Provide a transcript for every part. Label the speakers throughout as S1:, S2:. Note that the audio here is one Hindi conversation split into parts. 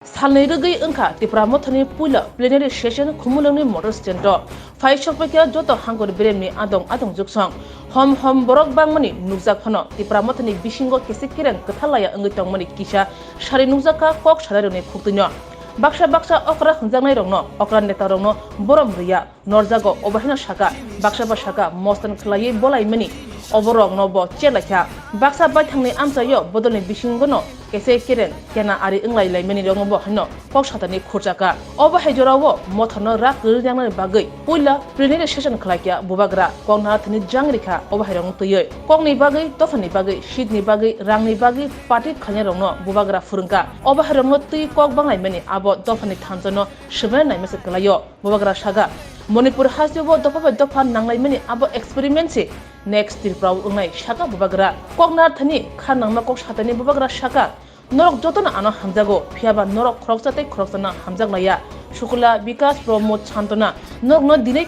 S1: Salnai rugui engka tipra mothani pula plenary session khumulangni motor stand ro phai shokpekya joto hangor beremni adong juksong hom borok bangmani nukjak phano tipra mothani bisingo kesikireng kathalaya engui tongmani kisa sari nukjaka kok salaroni khuktuino baksa okra hungjangnai rongno okra neta rongno borom riya norjago obahina shaka baksa mostan khlai bolaimani oborok no bo chelakha baksa baithangni amsayo bodolni bisingono kese kiren kena ari englai laimani rongno bo hino kok satani khurjaka obahai jorawo mothano ra kirjangna bagai puila plenary session khlaikia bubagra kongna thani jangrika obahai rong tuyoi kongni bagai tofani bagai shitni bagai rangni bagai party khanya rongno bubagra furungka obahai rongno tui kok banglaimani abo tofani thanjono shibana naimase klayo bubagra saga Manipur hasjo dopa nanglaimani abo experiment se next tirprau ungai shaka bubagra kokna thani khanangma kok satani bubagra shaka norok jotona ano hamjago phiaba norok khroksana hamjaglaya shukula bikas promote chantona norokno dinai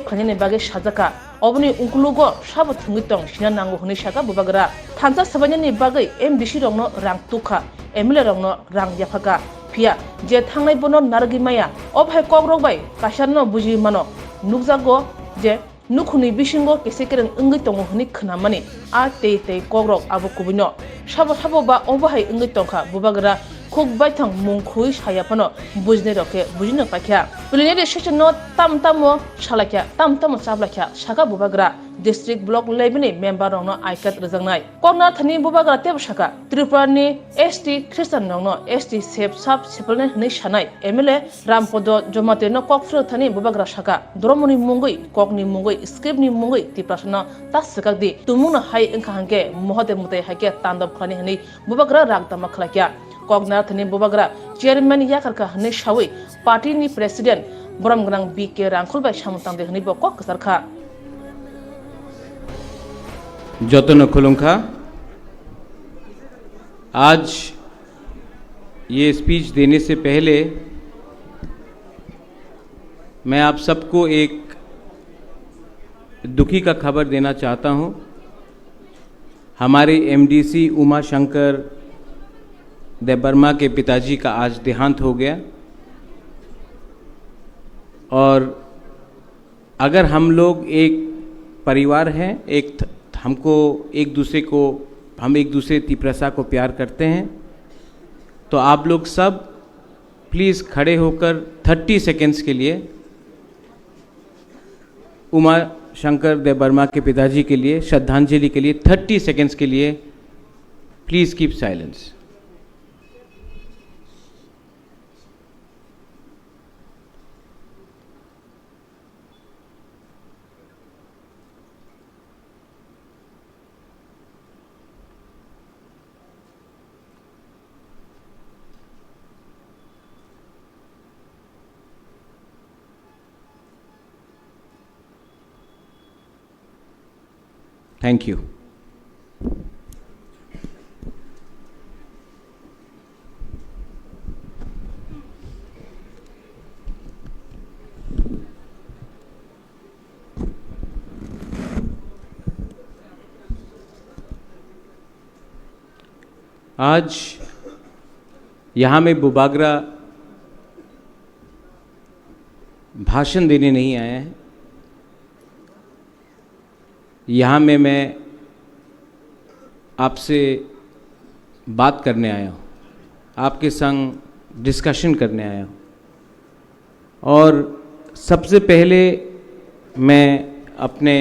S1: khlani bage sajaka obni ungkulugo sabo thungitong sina nango huni shaka bubagra thansa sabani bage MDC rongno rang tukha MLA rongno rang yafaka Pia, je thangnai bono nargi maya obhai kogrok bai kasarno buji mano nukjago je nukhuni bisingo kesekeren engui tongo hni khnamani a te kogrok abo kubino sabo ba obhai engui tongkha bubagra khuk baithang mungkhui sayapano bujne roke bujino pakya plenary session no tamtamo salakya tamtamo chablakya saka bubagra district block lebini member rongno aikat rejangnai korna thani bubagra teb saka tripurani ST Christian rongno ST sep sap sepalne hni sanai MLA Rampodo Jomate no kokfru thani bubagra saka dromoni mungui kokni mungui scriptni mungui tiprasna tasakdi tumuna hai engkha hangke mohode mutai hake tandab khani hni bubagra ragtama khlakya kokna thani bubagra chairman yakarka hni shawi party ni president Boramgrang BK Rangkhulbai samutang de hni bo kok kasarkha
S2: जतन खुलुंखा आज ये स्पीच देने से पहले मैं आप सबको एक दुखी का खबर देना चाहता हूं। हमारे MDC उमा शंकर देबबर्मा के पिताजी का आज देहांत हो गया और अगर हम लोग एक परिवार हैं हम एक दूसरे तिप्रसा को प्यार करते हैं तो आप लोग सब प्लीज़ खड़े होकर 30 सेकेंड्स के लिए उमा शंकर देबबर्मा के पिताजी के लिए श्रद्धांजलि के लिए 30 सेकेंड्स के लिए please keep silence. Thank you. आज यहाँ में बुबागरा भाषण देने नहीं आया है। यहाँ में मैं आपसे बात करने आया हूँ, आपके संग डिस्कशन करने आया हूँ। और सबसे पहले मैं अपने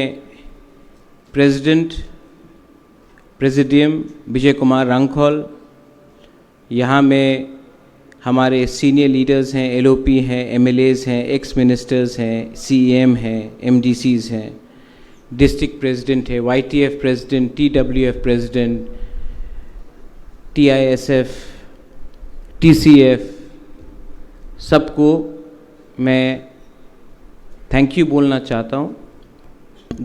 S2: प्रेसिडियम विजय कुमार रांखौल, यहाँ में हमारे सीनियर लीडर्स हैं, LOP हैं, MLAs हैं, एक्स मिनिस्टर्स हैं, CM हैं, MDCs हैं, डिस्ट्रिक्ट प्रेसिडेंट है, YTF president, TWF president, TISF, TCF, सबको मैं थैंक यू बोलना चाहता हूँ।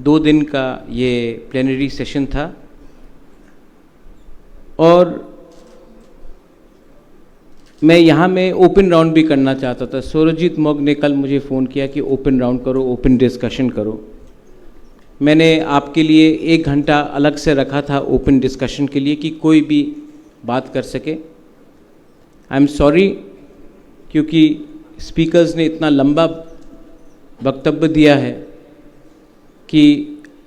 S2: 2 दिन का ये प्लेनरी सेशन था और मैं यहाँ में ओपन राउंड भी करना चाहता था। सूरजीत मोग ने कल मुझे फ़ोन किया कि ओपन राउंड करो, ओपन डिस्कशन करो। मैंने आपके लिए 1 घंटा अलग से रखा था ओपन डिस्कशन के लिए कि कोई भी बात कर सके। आई एम सॉरी, क्योंकि स्पीकर्स ने इतना लंबा वक्तव्य दिया है कि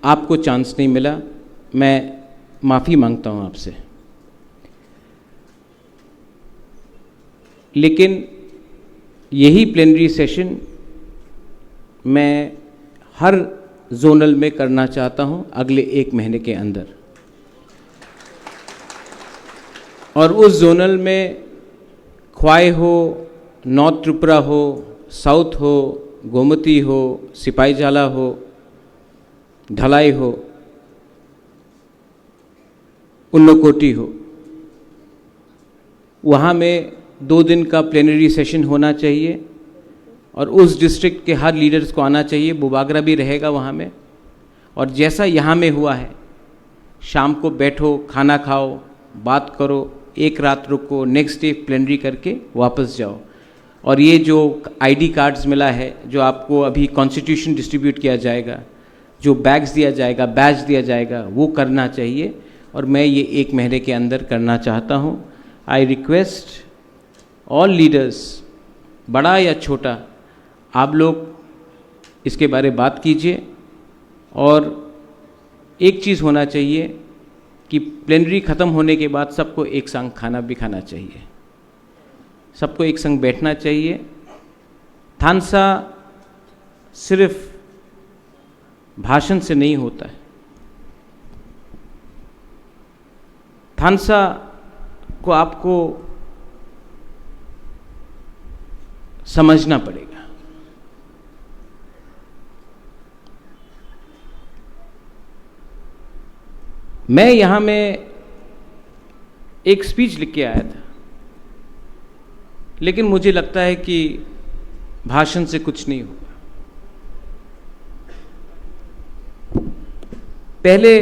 S2: आपको चांस नहीं मिला। मैं माफ़ी मांगता हूँ आपसे। लेकिन यही प्लेनरी सेशन मैं हर जोनल में करना चाहता हूँ अगले 1 महीने के अंदर, और उस जोनल में ख्वाई हो, नॉर्थ त्रिपुरा हो, साउथ हो, गोमती हो, सिपाहीजाला हो, ढलाई हो, उन्नकोटी हो, वहाँ में 2 दिन का प्लेनरी सेशन होना चाहिए और उस डिस्ट्रिक्ट के हर लीडर्स को आना चाहिए। बुबागरा भी रहेगा वहाँ में, और जैसा यहाँ में हुआ है, शाम को बैठो, खाना खाओ, बात करो, 1 रात रुको, नेक्स्ट डे प्लेनरी करके वापस जाओ। और ये जो आईडी कार्ड्स मिला है, जो आपको अभी कॉन्स्टिट्यूशन डिस्ट्रीब्यूट किया जाएगा, जो बैग्स दिया जाएगा, बैच दिया जाएगा, वो करना चाहिए, और मैं ये 1 महीने के अंदर करना चाहता हूँ। आई रिक्वेस्ट ऑल लीडर्स, बड़ा या छोटा, आप लोग इसके बारे में बात कीजिए। और एक चीज़ होना चाहिए कि प्लेनरी ख़त्म होने के बाद सबको एक संग खाना भी खाना चाहिए, सबको एक संग बैठना चाहिए। थानसा सिर्फ भाषण से नहीं होता है, थानसा को आपको समझना पड़ेगा। मैं यहाँ में एक स्पीच लिख के आया था, लेकिन मुझे लगता है कि भाषण से कुछ नहीं होगा। पहले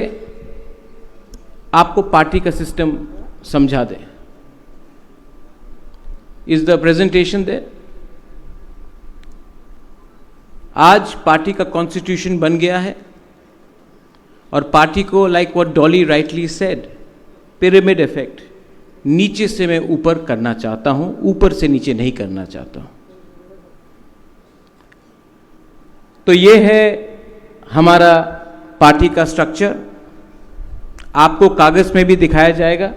S2: आपको पार्टी का सिस्टम समझा दें। Is the presentation there? आज पार्टी का कॉन्स्टिट्यूशन बन गया है, और पार्टी को, like what Dolly rightly said, pyramid effect, नीचे से मैं ऊपर करना चाहता हूं, ऊपर से नीचे नहीं करना चाहता हूं। तो ये है हमारा पार्टी का स्ट्रक्चर, आपको कागज में भी दिखाया जाएगा।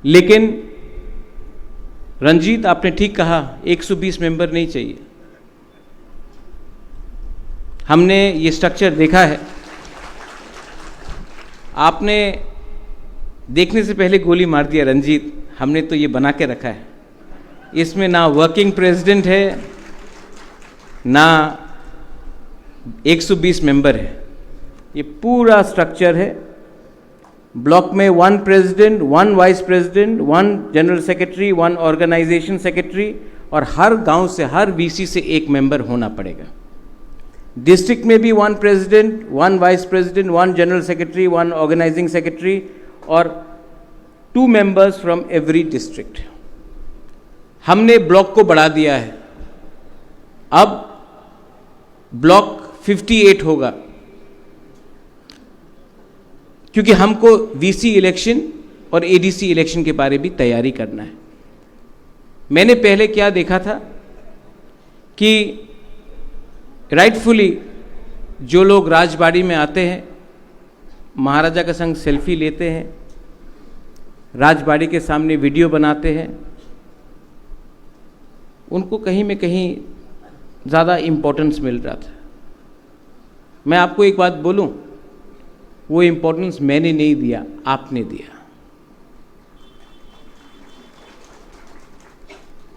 S2: लेकिन रंजीत, आपने ठीक कहा, 120 मेंबर नहीं चाहिए। हमने ये स्ट्रक्चर देखा है, आपने देखने से पहले गोली मार दिया रंजीत। हमने तो ये बना के रखा है, इसमें ना वर्किंग प्रेसिडेंट है, ना 120 मेंबर है। ये पूरा स्ट्रक्चर है। ब्लॉक में 1 president, 1 vice president, 1 general secretary, 1 organisation secretary, और हर गांव से, हर वीसी से 1 मेंबर होना पड़ेगा। डिस्ट्रिक्ट में भी 1 president, 1 vice president, 1 general secretary, 1 organising secretary, और 2 मेंबर्स फ्रॉम एवरी डिस्ट्रिक्ट। हमने ब्लॉक को बढ़ा दिया है, अब ब्लॉक 58 होगा, क्योंकि हमको वीसी इलेक्शन और एडीसी इलेक्शन के बारे भी तैयारी करना है। मैंने पहले क्या देखा था कि राइटफुली जो लोग राजबाड़ी में आते हैं, महाराजा का संग सेल्फी लेते हैं, राजबाड़ी के सामने वीडियो बनाते हैं, उनको कहीं में कहीं ज़्यादा इम्पोर्टेंस मिल रहा था। मैं आपको एक बात बोलूं, वो इम्पोर्टेंस मैंने नहीं दिया, आपने दिया।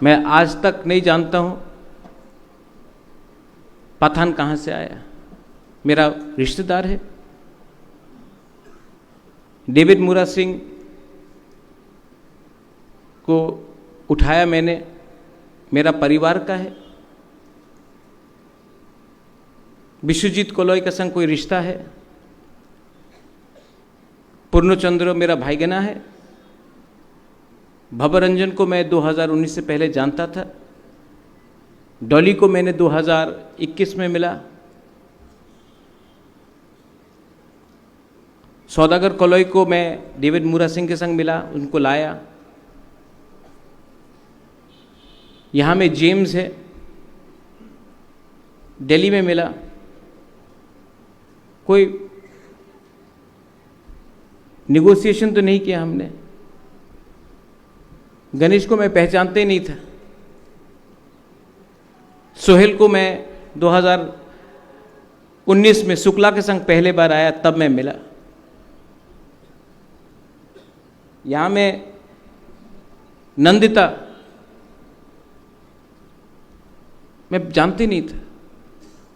S2: मैं आज तक नहीं जानता हूं पठान कहाँ से आया, मेरा रिश्तेदार है। डेविड मूरा सिंह को उठाया मैंने, मेरा परिवार का है। विश्वजीत कोलोई का संग कोई रिश्ता है। पूर्णचंद्र मेरा भाईगना है। भवरंजन को मैं 2019 से पहले जानता था। डॉली को मैंने 2021 में मिला। सौदागर कोलोई को मैं डेविड मूरा सिंह के संग मिला, उनको लाया। यहाँ में जेम्स है, दिल्ली में मिला, कोई निगोशिएशन तो नहीं किया हमने। गणेश को मैं पहचानते ही नहीं था। सोहेल को मैं 2019 में शुक्ला के संग पहले बार आया, तब मैं मिला। यहाँ में नंदिता मैं जानते नहीं था,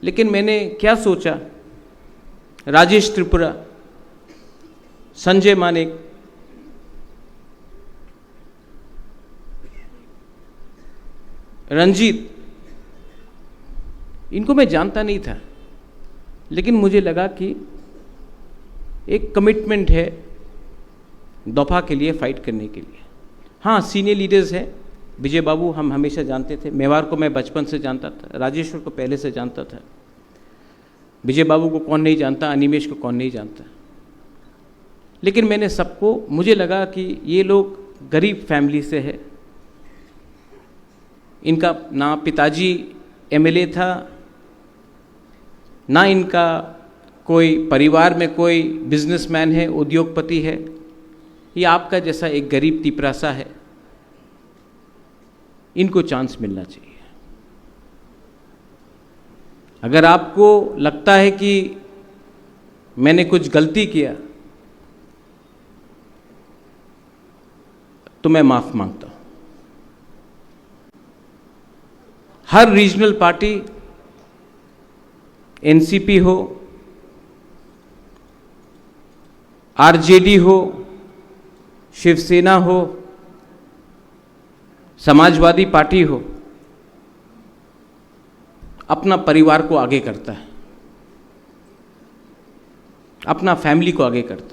S2: लेकिन मैंने क्या सोचा, राजेश त्रिपुरा, संजय मानेक, रंजीत, इनको मैं जानता नहीं था, लेकिन मुझे लगा कि एक कमिटमेंट है दफा के लिए, फाइट करने के लिए। हाँ, सीनियर लीडर्स हैं, विजय बाबू हम हमेशा जानते थे, मेवार को मैं बचपन से जानता था, राजेश्वर को पहले से जानता था, विजय बाबू को कौन नहीं जानता, अनिमेश को कौन नहीं जानता। लेकिन मैंने सबको, मुझे लगा कि ये लोग गरीब फैमिली से है, इनका ना पिताजी एमएलए था, ना इनका कोई परिवार में कोई बिजनेसमैन है, उद्योगपति है, ये आपका जैसा एक गरीब तिपरासा है, इनको चांस मिलना चाहिए। अगर आपको लगता है कि मैंने कुछ गलती किया तो मैं माफ मांगता हूं। हर रीजनल पार्टी, एनसीपी हो, आरजेडी हो, शिवसेना हो, समाजवादी पार्टी हो, अपना परिवार को आगे करता है, अपना फैमिली को आगे करता है।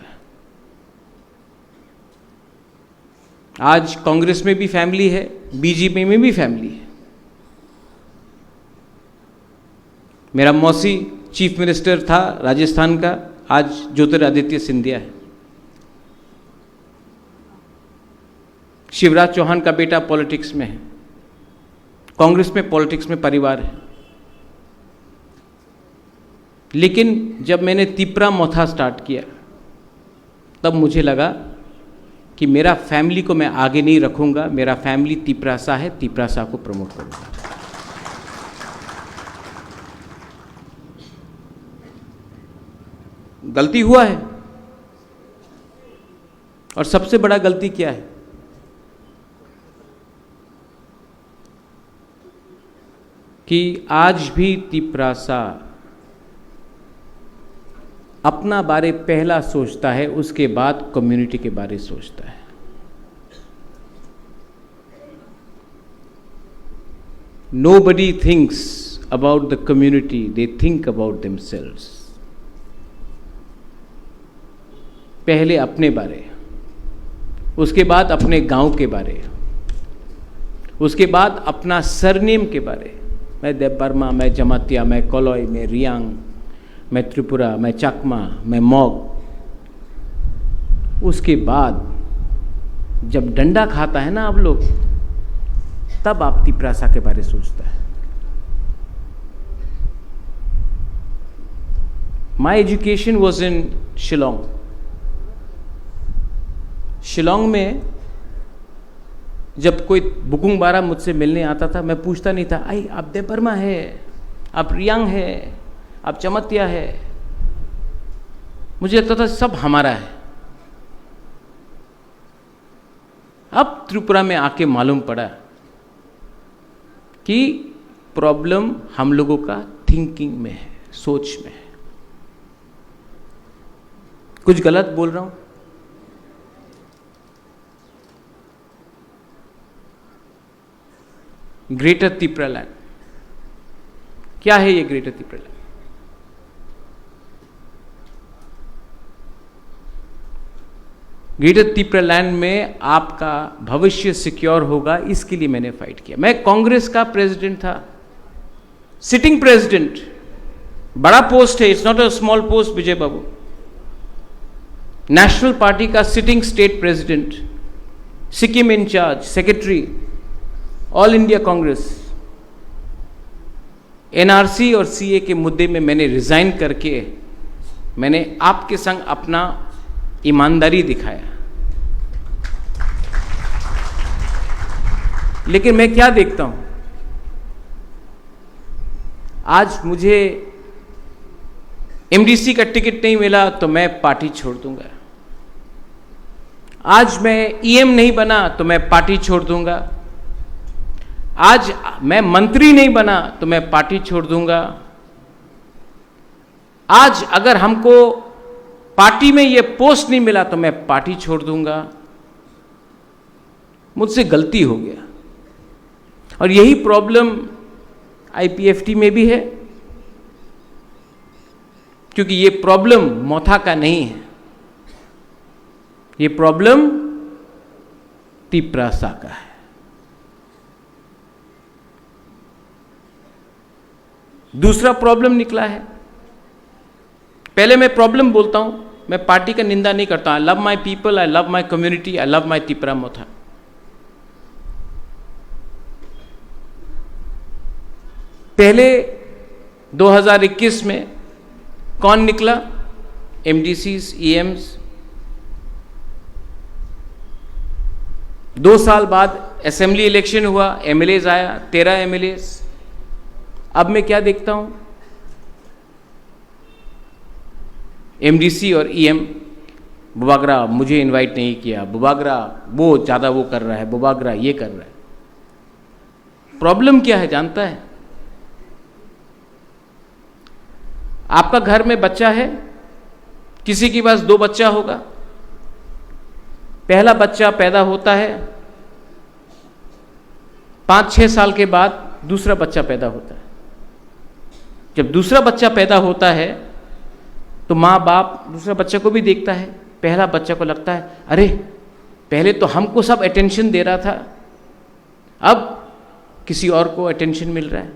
S2: आज कांग्रेस में भी फैमिली है, बीजेपी में भी फैमिली है। मेरा मौसी चीफ मिनिस्टर था राजस्थान का, आज ज्योतिरादित्य सिंधिया है। शिवराज चौहान का बेटा पॉलिटिक्स में है, कांग्रेस में, पॉलिटिक्स में परिवार है। लेकिन जब मैंने तिपरा मोथा स्टार्ट किया, तब मुझे लगा कि मेरा फैमिली को मैं आगे नहीं रखूंगा, मेरा फैमिली तिपरासा है, तिपरासा को प्रमोट करूंगा। गलती हुआ है, और सबसे बड़ा गलती क्या है? कि आज भी तिपरासा अपना बारे पहला सोचता है, उसके बाद कम्युनिटी के बारे सोचता है। Nobody thinks about the community, they think about themselves. पहले अपने बारे, उसके बाद अपने गांव के बारे, उसके बाद अपना सरनेम के बारे। मैं देवबर्मा, मैं जमातिया, मैं कोलोई, मैं रियांग, मैं त्रिपुरा, मैं चकमा, मैं मॉग। उसके बाद जब डंडा खाता है ना आप लोग, तब आप तिपरासा के बारे सोचता है। My education was in Shillong. Shillong में जब कोई बुकुंग बारा मुझसे मिलने आता था, मैं पूछता नहीं था, आई आप देवबर्मा है, आप रियांग है, आप चमतिया है। मुझे लगता था सब हमारा है। अब त्रिपुरा में आके मालूम पड़ा कि प्रॉब्लम हम लोगों का थिंकिंग में है, सोच में है। कुछ गलत बोल रहा हूं? ग्रेटर तिपरा लैंड, क्या है ये greater Tipra land? Greater Tipra land में आपका भविष्य सिक्योर होगा, इसके लिए मैंने फाइट किया। मैं कांग्रेस का प्रेसिडेंट था, सिटिंग प्रेसिडेंट, बड़ा पोस्ट है, it's not a small post Vijay Babu. National party का sitting state president, Sikkim in-charge, secretary, all India Congress NRC और सीए के मुद्दे में मैंने रिजाइन करके मैंने आपके संग अपना ईमानदारी दिखाया। लेकिन मैं क्या देखता हूं, आज मुझे एमडीसी का टिकट नहीं मिला तो मैं पार्टी छोड़ दूंगा, आज मैं ईएम नहीं बना तो मैं पार्टी छोड़ दूंगा, आज मैं मंत्री नहीं बना तो मैं पार्टी छोड़ दूंगा, आज अगर हमको पार्टी में ये पोस्ट नहीं मिला तो मैं पार्टी छोड़ दूंगा। मुझसे गलती हो गया। और यही प्रॉब्लम आईपीएफटी में भी है, क्योंकि ये प्रॉब्लम मोथा का नहीं है, ये प्रॉब्लम तिपरासा का है। दूसरा प्रॉब्लम निकला है। पहले मैं प्रॉब्लम बोलता हूं, मैं पार्टी का निंदा नहीं करता। I love my people, I love my community, I love my Tipra Motha. पहले 2021 में कौन निकला? एमडीसीज, ईएम्स। 2 साल बाद असेंबली इलेक्शन हुआ, एमएलएज आया, 13 एमएलएज। अब मैं क्या देखता हूं? एमडीसी और ईएम, बुबागरा मुझे इनवाइट नहीं किया, बुबागरा वो ज़्यादा वो कर रहा है, बुबागरा ये कर रहा है। प्रॉब्लम क्या है जानता है? आपका घर में बच्चा है, किसी के पास 2 बच्चा होगा। पहला बच्चा पैदा होता है, 5-6 साल के बाद दूसरा बच्चा पैदा होता है। जब दूसरा बच्चा पैदा होता है तो माँ बाप दूसरा बच्चे को भी देखता है। पहला बच्चा को लगता है अरे पहले तो हमको सब अटेंशन दे रहा था, अब किसी और को अटेंशन मिल रहा है।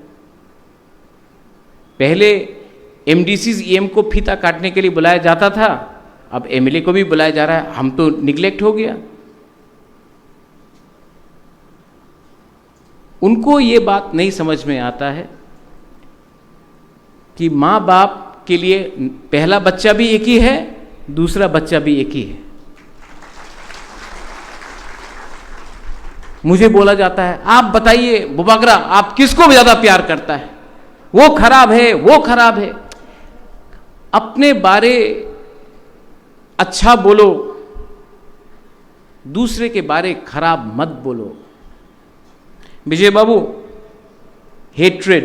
S2: पहले एमडीसीज ईएम को फीता काटने के लिए बुलाया जाता था, अब एमएलए को भी बुलाया जा रहा है। हम तो निग्लेक्ट हो गया। उनको ये बात नहीं समझ में आता है कि माँ बाप के लिए पहला बच्चा भी एक ही है, दूसरा बच्चा भी एक ही है। मुझे बोला जाता है आप बताइए बुबागरा आप किसको ज्यादा प्यार करता है? वो खराब है, वो खराब है। अपने बारे अच्छा बोलो, दूसरे के बारे खराब मत बोलो। विजय बाबू, हेट्रेड,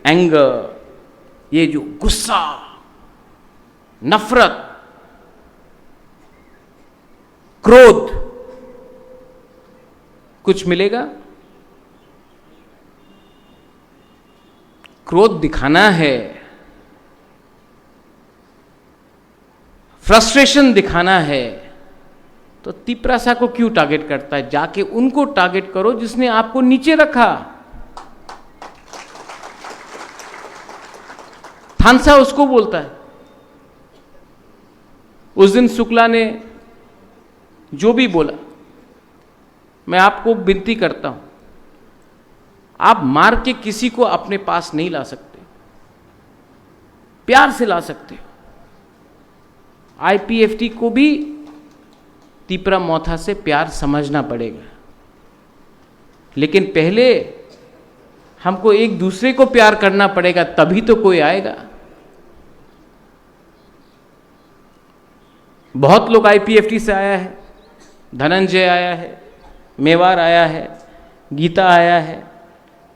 S2: एंगर, ये जो गुस्सा, नफरत, क्रोध, कुछ मिलेगा? क्रोध दिखाना है, फ्रस्ट्रेशन दिखाना है, तो तिपरासा को क्यों टारगेट करता है? जाके उनको टारगेट करो जिसने आपको नीचे रखा। थानसा उसको बोलता है। उस दिन शुक्ला ने जो भी बोला, मैं आपको विनती करता हूं, आप मार के किसी को अपने पास नहीं ला सकते, प्यार से ला सकते हो। आईपीएफटी को भी तिपरा मोथा से प्यार समझना पड़ेगा, लेकिन पहले हमको एक दूसरे को प्यार करना पड़ेगा, तभी तो कोई आएगा। बहुत लोग आईपीएफटी से आया है, धनंजय आया है, मेवार आया है, गीता आया है,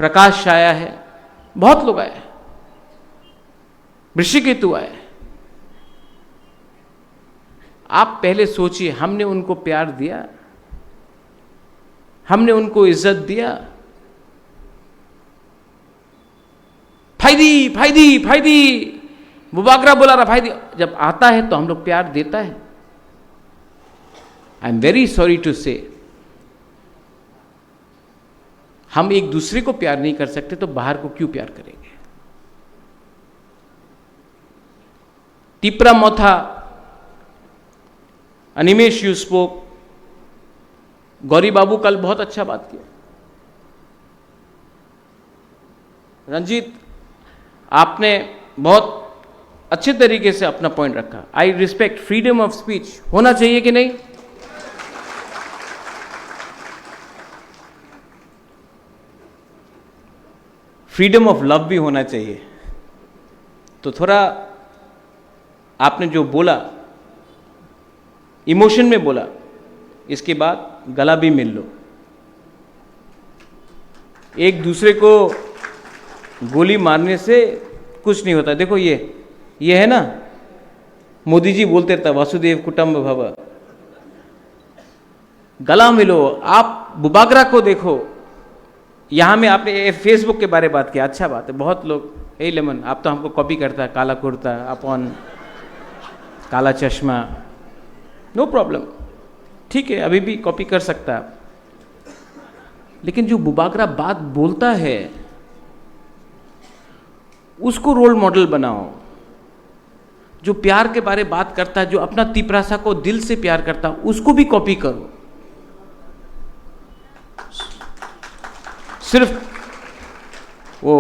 S2: प्रकाश आया है, बहुत लोग आए हैं, ऋषिकेतु आया है। आप पहले सोचिए, हमने उनको प्यार दिया, हमने उनको इज्जत दिया? फायदी फायदी फायदी, बुबागरा बोला रहा फायदी। जब आता है तो हम लोग प्यार देता है। I am very sorry to say, हम एक दूसरे को प्यार नहीं कर सकते तो बाहर को क्यों प्यार करेंगे? तिपरा मोथा, अनिमेश यू स्पोक, गौरी बाबू कल बहुत अच्छा बात किया। रंजीत, आपने बहुत अच्छे तरीके से अपना पॉइंट रखा। I respect freedom of speech, होना चाहिए कि नहीं? फ्रीडम ऑफ लव भी होना चाहिए। तो थोड़ा आपने जो बोला, इमोशन में बोला, इसके बाद गला भी मिल लो। एक दूसरे को गोली मारने से कुछ नहीं होता। देखो ये है ना, मोदी जी बोलते रहता वासुदेव कुटुंब भव, गला मिलो। आप बुबागरा को देखो, यहां में आपने फेसबुक के बारे में बात किया, अच्छा बात है। बहुत लोग, ए लेमन आप तो हमको कॉपी करता है, काला कुर्ता अपन, काला चश्मा, नो प्रॉब्लम, ठीक है, अभी भी कॉपी कर सकता है। लेकिन जो बुबागरा बात बोलता है उसको रोल मॉडल बनाओ। जो प्यार के बारे में बात करता है, जो अपना तिपरासा को दिल से प्यार करता है, उसको भी कॉपी करो। सिर्फ वो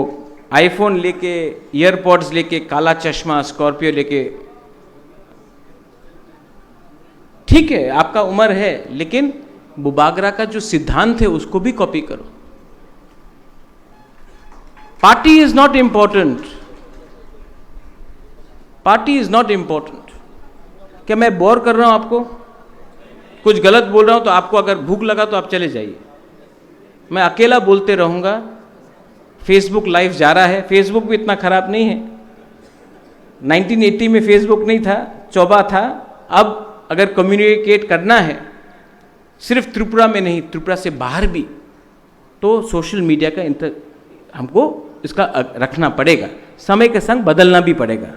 S2: आईफोन लेके, ईयरपॉड्स लेके, काला चश्मा, स्कॉर्पियो लेके, ठीक है आपका उम्र है, लेकिन बुबागरा का जो सिद्धांत है उसको भी कॉपी करो। Party is not important, party is not important. क्या मैं बोर कर रहा हूं आपको? कुछ गलत बोल रहा हूं तो आपको अगर भूख लगा तो आप चले जाइए, मैं अकेला बोलते रहूंगा। फेसबुक लाइव जा रहा है, फेसबुक भी इतना खराब नहीं है। 1980 में फेसबुक नहीं था, चौबा था। अब अगर कम्युनिकेट करना है, सिर्फ त्रिपुरा में नहीं, त्रिपुरा से बाहर भी, तो सोशल मीडिया का हमको इसका रखना पड़ेगा। समय के संग बदलना भी पड़ेगा।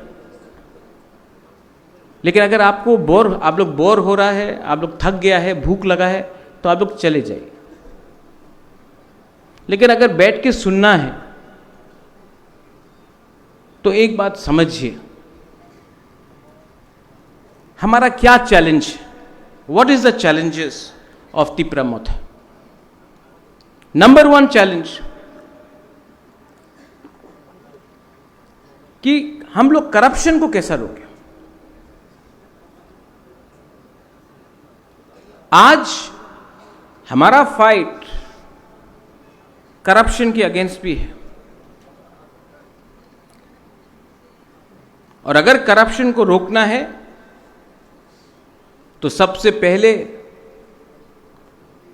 S2: लेकिन अगर आपको आप लोग बोर हो रहा है, आप लोग थक गया है, भूख लगा है, तो आप लोग चले जाइए। लेकिन अगर बैठ के सुनना है तो एक बात समझिए, हमारा क्या चैलेंज है? What is the challenges of Tipra Motha? Number 1 challenge कि हम लोग करप्शन को कैसा रोकें। आज हमारा फाइट करप्शन के अगेंस्ट भी है, और अगर करप्शन को रोकना है तो सबसे पहले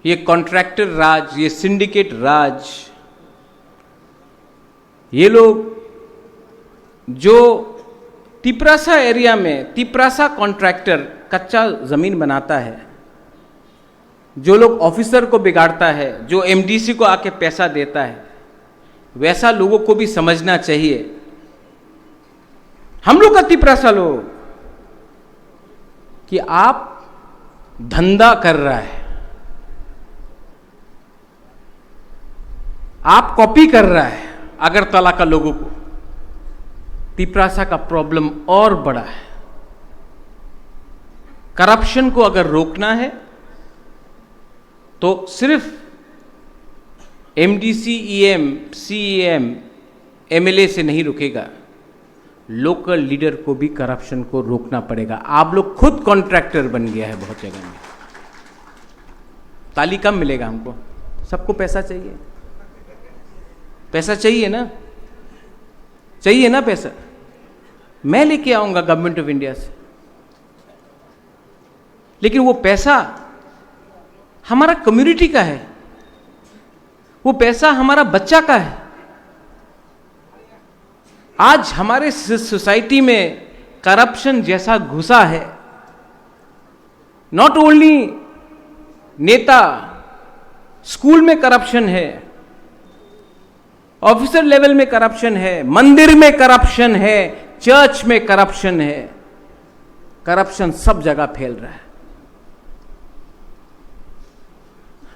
S2: ये कॉन्ट्रैक्टर राज, ये सिंडिकेट राज, ये लोग जो तिपरासा एरिया में, तिपरासा कॉन्ट्रैक्टर कच्चा जमीन बनाता है, जो लोग ऑफिसर को बिगाड़ता है, जो एमडीसी को आके पैसा देता है, वैसा लोगों को भी समझना चाहिए। हम लोग का तिपरासा लोग कि आप धंधा कर रहा है, आप कॉपी कर रहा है अगरतला का लोगों को। तिपरासा का प्रॉब्लम और बड़ा है। करप्शन को अगर रोकना है तो सिर्फ एमडीसी, ईएम, सीएम, एमएलए से नहीं रुकेगा, लोकल लीडर को भी करप्शन को रोकना पड़ेगा। आप लोग खुद कॉन्ट्रैक्टर बन गया है बहुत जगह में। ताली कम मिलेगा हमको, सबको पैसा चाहिए, पैसा चाहिए ना, चाहिए ना पैसा। मैं लेके आऊंगा गवर्नमेंट ऑफ इंडिया से, लेकिन वो पैसा हमारा कम्युनिटी का है, वो पैसा हमारा बच्चा का है। आज हमारे सोसाइटी में करप्शन जैसा घुसा है, नॉट ओनली नेता, स्कूल में करप्शन है, ऑफिसर लेवल में करप्शन है, मंदिर में करप्शन है, चर्च में करप्शन है। करप्शन सब जगह फैल रहा है।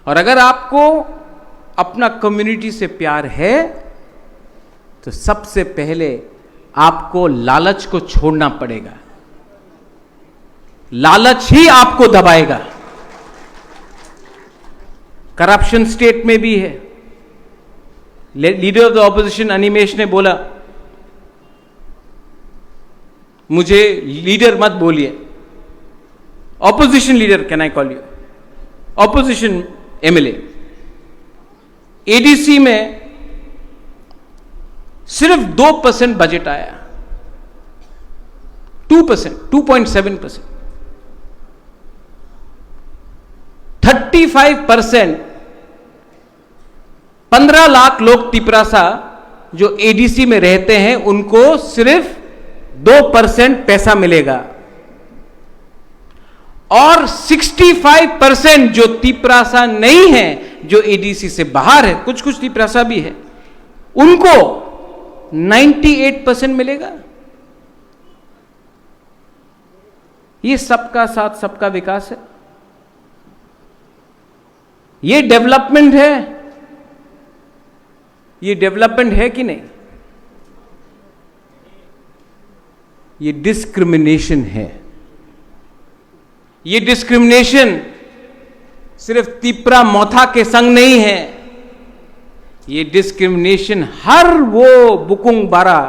S2: और अगर आपको अपना कम्युनिटी से प्यार है तो सबसे पहले आपको लालच को छोड़ना पड़ेगा। लालच ही आपको दबाएगा। करप्शन स्टेट में भी है, leader of the opposition Animesh ने बोला, मुझे लीडर मत बोलिए, opposition leader can I call you, opposition MLA. ADC में सिर्फ 2% बजट आया, 2%, 2.7%। 35%, 15 लाख लोग तिपरासा जो एडीसी में रहते हैं उनको सिर्फ 2% पैसा मिलेगा, और 65% जो तिपरासा नहीं है, जो एडीसी से बाहर है, कुछ कुछ तिपरासा भी है, उनको 98% मिलेगा। ये सबका साथ सबका विकास है, ये डेवलपमेंट है, ये डेवलपमेंट है कि नहीं? ये डिस्क्रिमिनेशन है। ये डिस्क्रिमिनेशन सिर्फ तिपरा मोथा के संग नहीं है, ये डिस्क्रिमिनेशन हर वो बुकुंग बारा,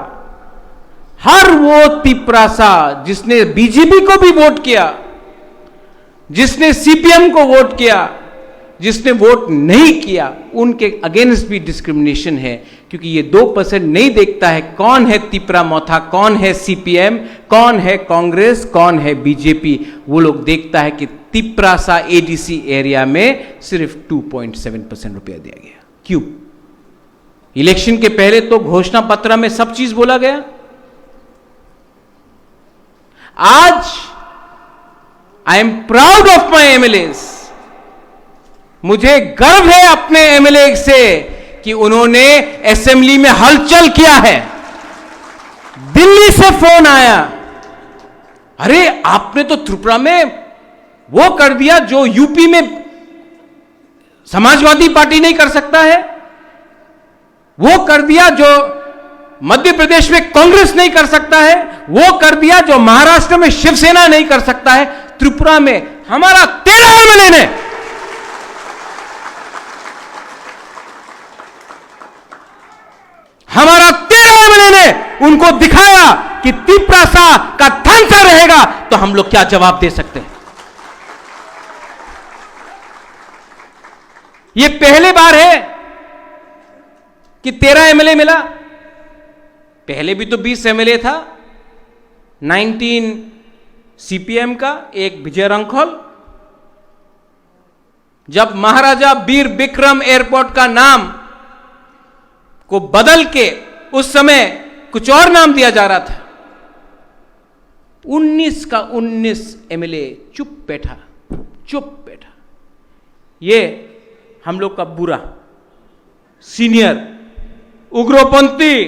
S2: हर वो तिपरासा जिसने बीजेपी को भी वोट किया, जिसने सीपीएम को वोट किया, जिसने वोट नहीं किया, उनके अगेंस्ट भी डिस्क्रिमिनेशन है। क्योंकि ये 2% नहीं देखता है कौन है तिपरा मोथा, कौन है सीपीएम, कौन है कांग्रेस, कौन है बीजेपी। वो लोग देखता है कि तिपरासा एडीसी एरिया में सिर्फ 2.7% रुपया दिया गया। क्यों? इलेक्शन के पहले तो घोषणा पत्र में सब चीज बोला गया। आज I am proud of my MLAs, मुझे गर्व है अपने एमएलए से कि उन्होंने असेंबली में हलचल किया है। दिल्ली से फोन आया, अरे आपने तो त्रिपुरा में वो कर दिया जो यूपी में समाजवादी पार्टी नहीं कर सकता है, वो कर दिया जो मध्य प्रदेश में कांग्रेस नहीं कर सकता है, वो कर दिया जो महाराष्ट्र में शिवसेना नहीं कर सकता है, त्रिपुरा में हमारा 13 एमएलए ने हमारा 13 एमएलए ने उनको दिखाया कि तिपरासा का ढांचा रहेगा तो हम लोग क्या जवाब दे सकते हैं। ये पहली बार है कि 13 एमएलए मिला, पहले भी तो 20 एमएलए था, 19 सीपीएम का, एक विजय रंखोल। जब महाराजा वीर विक्रम एयरपोर्ट का नाम को बदल के उस समय कुछ और नाम दिया जा रहा था, 19 का 19 एमएलए चुप बैठा। ये हम लोग का बुरा, सीनियर, उग्रपंथी,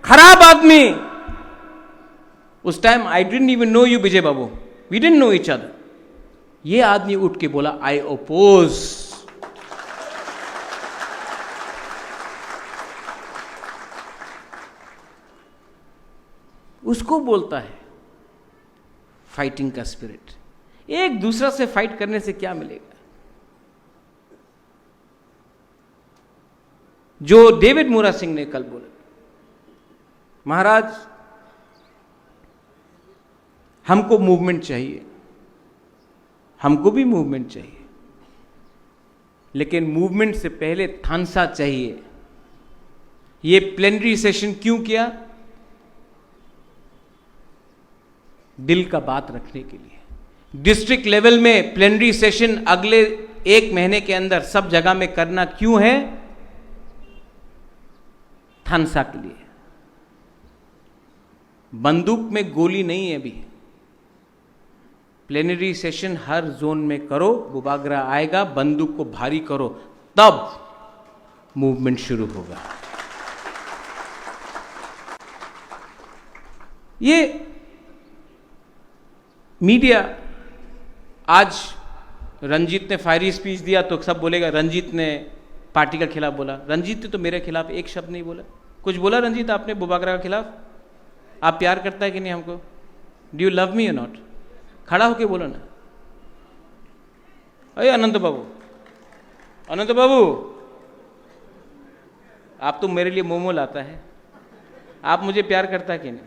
S2: खराब आदमी। उस time I didn't even know you Vijay Babu, we didn't know each other. ये आदमी उठ के बोला आई ओपोज। उसको बोलता है फाइटिंग का स्पिरिट। एक दूसरा से फाइट करने से क्या मिलेगा? जो डेविड मोरा सिंह ने कल बोला, महाराज हमको मूवमेंट चाहिए, हमको भी मूवमेंट चाहिए, लेकिन मूवमेंट से पहले थानसा चाहिए। ये प्लेनरी सेशन क्यों किया? दिल का बात रखने के लिए। डिस्ट्रिक्ट लेवल में प्लेनरी सेशन अगले 1 महीने के अंदर सब जगह में करना क्यों है? थानसा के लिए। बंदूक में गोली नहीं है अभी। प्लेनरी सेशन हर जोन में करो, बुबागरा आएगा, बंदूक को भारी करो, तब मूवमेंट शुरू होगा। ये मीडिया, आज रंजीत ने फायरी स्पीच दिया तो सब बोलेगा रंजीत ने पार्टी का खिलाफ बोला। रंजीत ने तो मेरे खिलाफ एक शब्द नहीं बोला। कुछ बोला रंजीत आपने बुबागरा के खिलाफ? आप प्यार करता है कि नहीं हमको? डू यू लव मी और नॉट? खड़ा होके बोलो ना। अरे अनंत बाबू, अनंत बाबू, आप तो मेरे लिए मोमो लाता है, आप मुझे प्यार करता कि नहीं?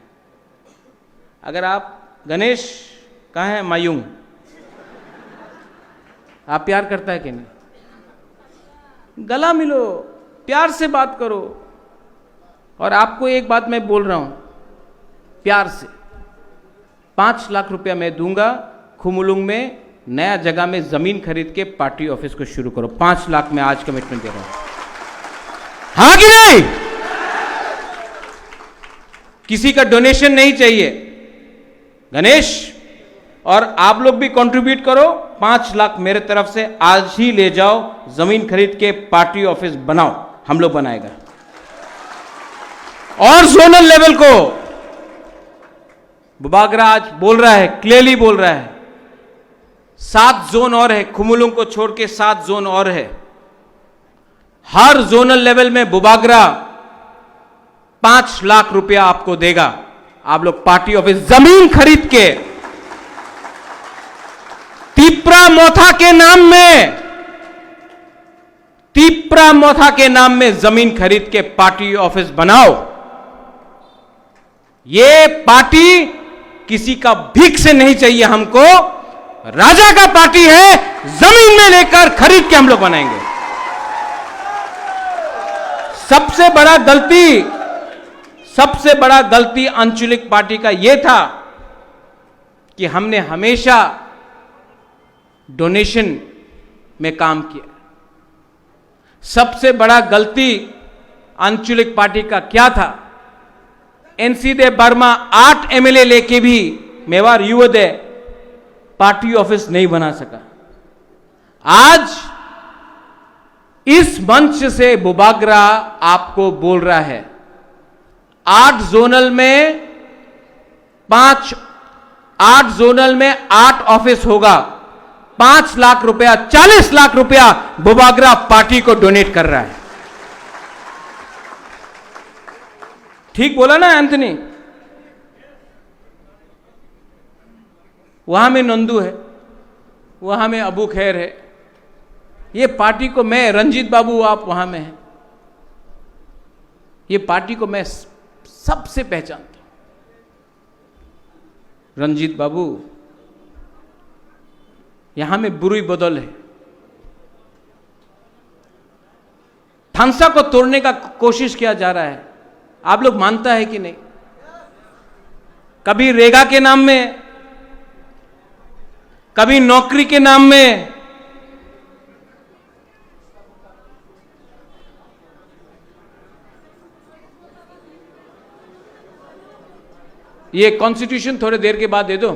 S2: अगर आप गणेश कहाँ है, मायूंग, आप प्यार करता है कि नहीं? गला मिलो, प्यार से बात करो। और आपको एक बात मैं बोल रहा हूं प्यार से, 5 लाख रुपया मैं दूंगा, खुमुलुंग में नया जगह में जमीन खरीद के पार्टी ऑफिस को शुरू करो। 5 लाख में आज कमिटमेंट दे रहा हूं, हाँ कि नहीं? किसी का डोनेशन नहीं चाहिए गणेश, और आप लोग भी कंट्रीब्यूट करो। 5 लाख मेरे तरफ से आज ही ले जाओ, जमीन खरीद के पार्टी ऑफिस बनाओ, हम लोग बनाएगा। और जोनल लेवल को बुबागरा आज बोल रहा है, क्लियरली बोल रहा है, 7 जोन और है, खुमुलुंग को छोड़ के 7 जोन और है। हर जोनल लेवल में बुबागरा 5 लाख रुपया आपको देगा। आप लोग पार्टी ऑफिस जमीन खरीद के तिप्रा मोथा के नाम में, तिप्रा मोथा के नाम में जमीन खरीद के पार्टी ऑफिस बनाओ। ये पार्टी किसी का भीख से नहीं चाहिए हमको, राजा का पार्टी है, जमीन में लेकर खरीद के हम लोग बनाएंगे। सबसे बड़ा गलती आंचलिक पार्टी का यह था कि हमने हमेशा डोनेशन में काम किया। सबसे बड़ा गलती आंचलिक पार्टी का क्या था? एनसी देव वर्मा 8 एमएलए लेके भी मेवाड़ युवोदय पार्टी ऑफिस नहीं बना सका। आज इस मंच से बुबागरा आपको बोल रहा है, 8 जोनल में 8 ऑफिस होगा, 5 लाख रुपया, 40 लाख रुपया बुबागरा पार्टी को डोनेट कर रहा है। ठीक बोला ना एंथनी? वहां में नंदू है, वहां में अबू खैर है, ये पार्टी को मैं, रंजीत बाबू आप वहां में हैं, ये पार्टी को मैं सबसे पहचानता हूं। रंजीत बाबू, यहां में बुरी बदल है, थानसा को तोड़ने का कोशिश किया जा रहा है, आप लोग मानता है कि नहीं? कभी रेगा के नाम में, कभी नौकरी के नाम में, ये कॉन्स्टिट्यूशन थोड़ी देर के बाद दे दो,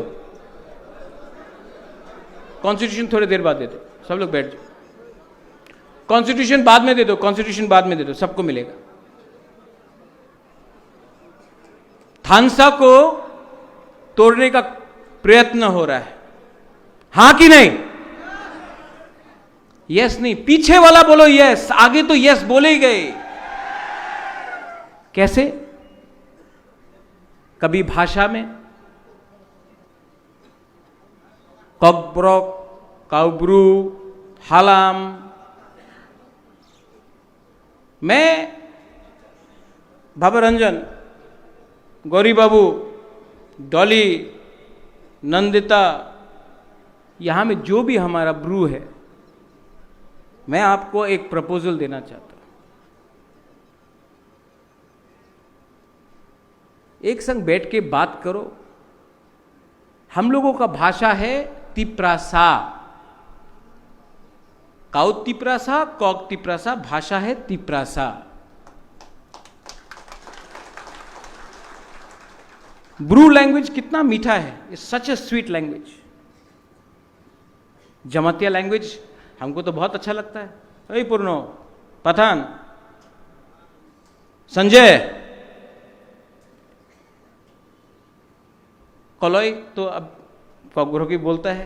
S2: कॉन्स्टिट्यूशन थोड़ी देर बाद दे दो, सब लोग बैठ जाओ। कॉन्स्टिट्यूशन बाद में दे दो, कॉन्स्टिट्यूशन बाद में दे दो, सबको मिलेगा। थानसा को तोड़ने का प्रयत्न हो रहा है, हां कि नहीं? यस नहीं, पीछे वाला बोलो यस, आगे तो यस बोले ही गए। कैसे? कभी भाषा में कॉकब्रॉक, काउब्रू, हालाम, मैं भवरंजन, गौरी बाबू, डॉली, नंदिता, यहां में जो भी हमारा ब्रू है, मैं आपको एक प्रपोजल देना चाहता हूं। एक संग बैठ के बात करो। हम लोगों का भाषा है तिप्रासा, काउत तिप्रासा, कॉक तिप्रासा, भाषा है तिप्रासा। ब्रू लैंग्वेज कितना मीठा है, it's such A sweet language. Jamatia language हमको तो बहुत अच्छा लगता है। अरे पूर्णो, पठान, संजय, कलोई तो अब कॉकब्रोकी बोलता है,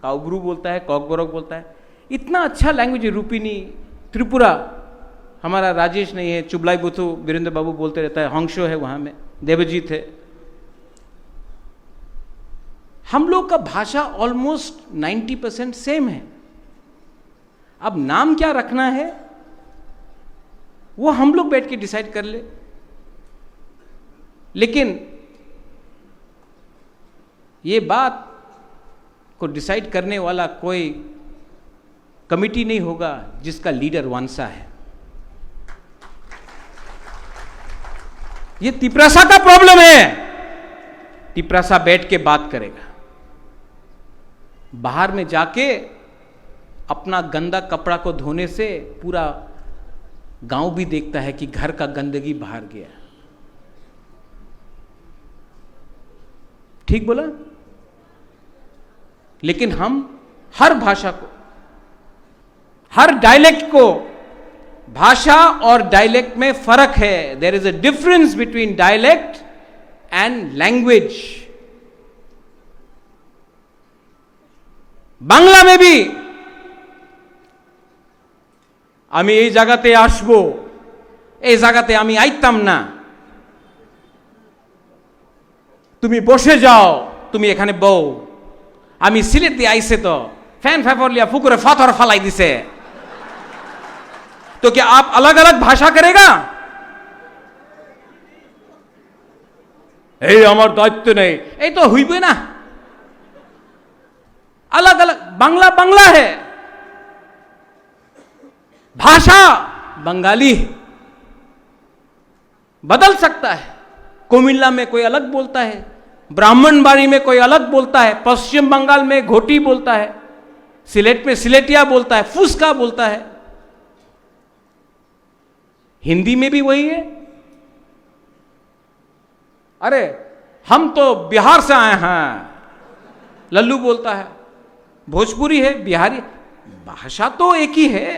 S2: काउब्रू बोलता है, कॉकब्रोक बोलता है। इतना अच्छा लैंग्वेज है। रूपिनी, त्रिपुरा, हमारा राजेश नहीं है, चुबलाई बुथु वीरेंद्र बाबू बोलते रहता है, हंगशो है वहां में, देवजीत है। हम लोग का भाषा ऑलमोस्ट 90% सेम है। अब नाम क्या रखना है वो हम लोग बैठ के डिसाइड कर ले। लेकिन ये बात को डिसाइड करने वाला कोई कमिटी नहीं होगा जिसका लीडर वानसा है। ये तिपरासा का प्रॉब्लम है। तिपरासा बैठ के बात करेगा, बाहर में जाके अपना गंदा कपड़ा को धोने से पूरा गांव भी देखता है कि घर का गंदगी बाहर गया। ठीक बोला? लेकिन हम हर भाषा को, हर डायलेक्ट को, भाषा और डायलेक्ट में फर्क है। There is a difference between dialect and language. Bangla में भी आमी এই জায়গাতে আসবো, এই জায়গাতে আমি আইতাম না, তুমি বসে যাও, তুমি এখানে বউ, আমি সিলেট দিয়ে আইছে তো ফ্যান ফেফরলিয়া ফুকুরে ফাথর ফালাই দিছে। तो क्या आप अलग अलग भाषा करेगा? এই আমার দায়িত্ব নেই, এই তো হইবে না। अलग अलग बांग्ला बांग्ला है, भाषा बंगाली बदल सकता है। कोमिल्ला में कोई अलग बोलता है, ब्राह्मणबाड़ी में कोई अलग बोलता है, पश्चिम बंगाल में घोटी बोलता है, सिलेट में सिलेटिया बोलता है, फुसका बोलता है। हिंदी में भी वही है। अरे हम तो बिहार से आए हैं, लल्लू बोलता है। भोजपुरी है, बिहारी, भाषा तो एक ही है।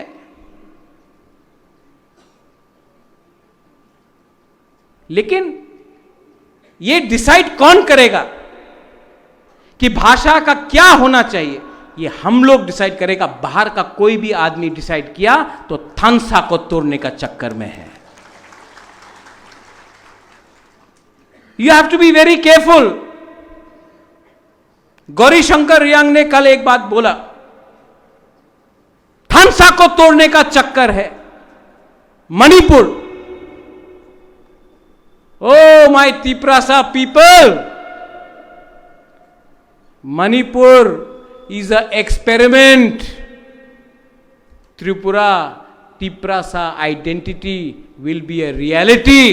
S2: लेकिन ये डिसाइड कौन करेगा कि भाषा का क्या होना चाहिए? ये हम लोग डिसाइड करेगा। बाहर का कोई भी आदमी डिसाइड किया तो थानसा को तोड़ने का चक्कर में है। You have to be very careful. Gauri Shankar Reang ने कल एक बात बोला, थानसा को तोड़ने का चक्कर है। Manipur, oh my Tiprasa people, Manipur is an experiment. Tripura, Tiprasa identity will be a reality.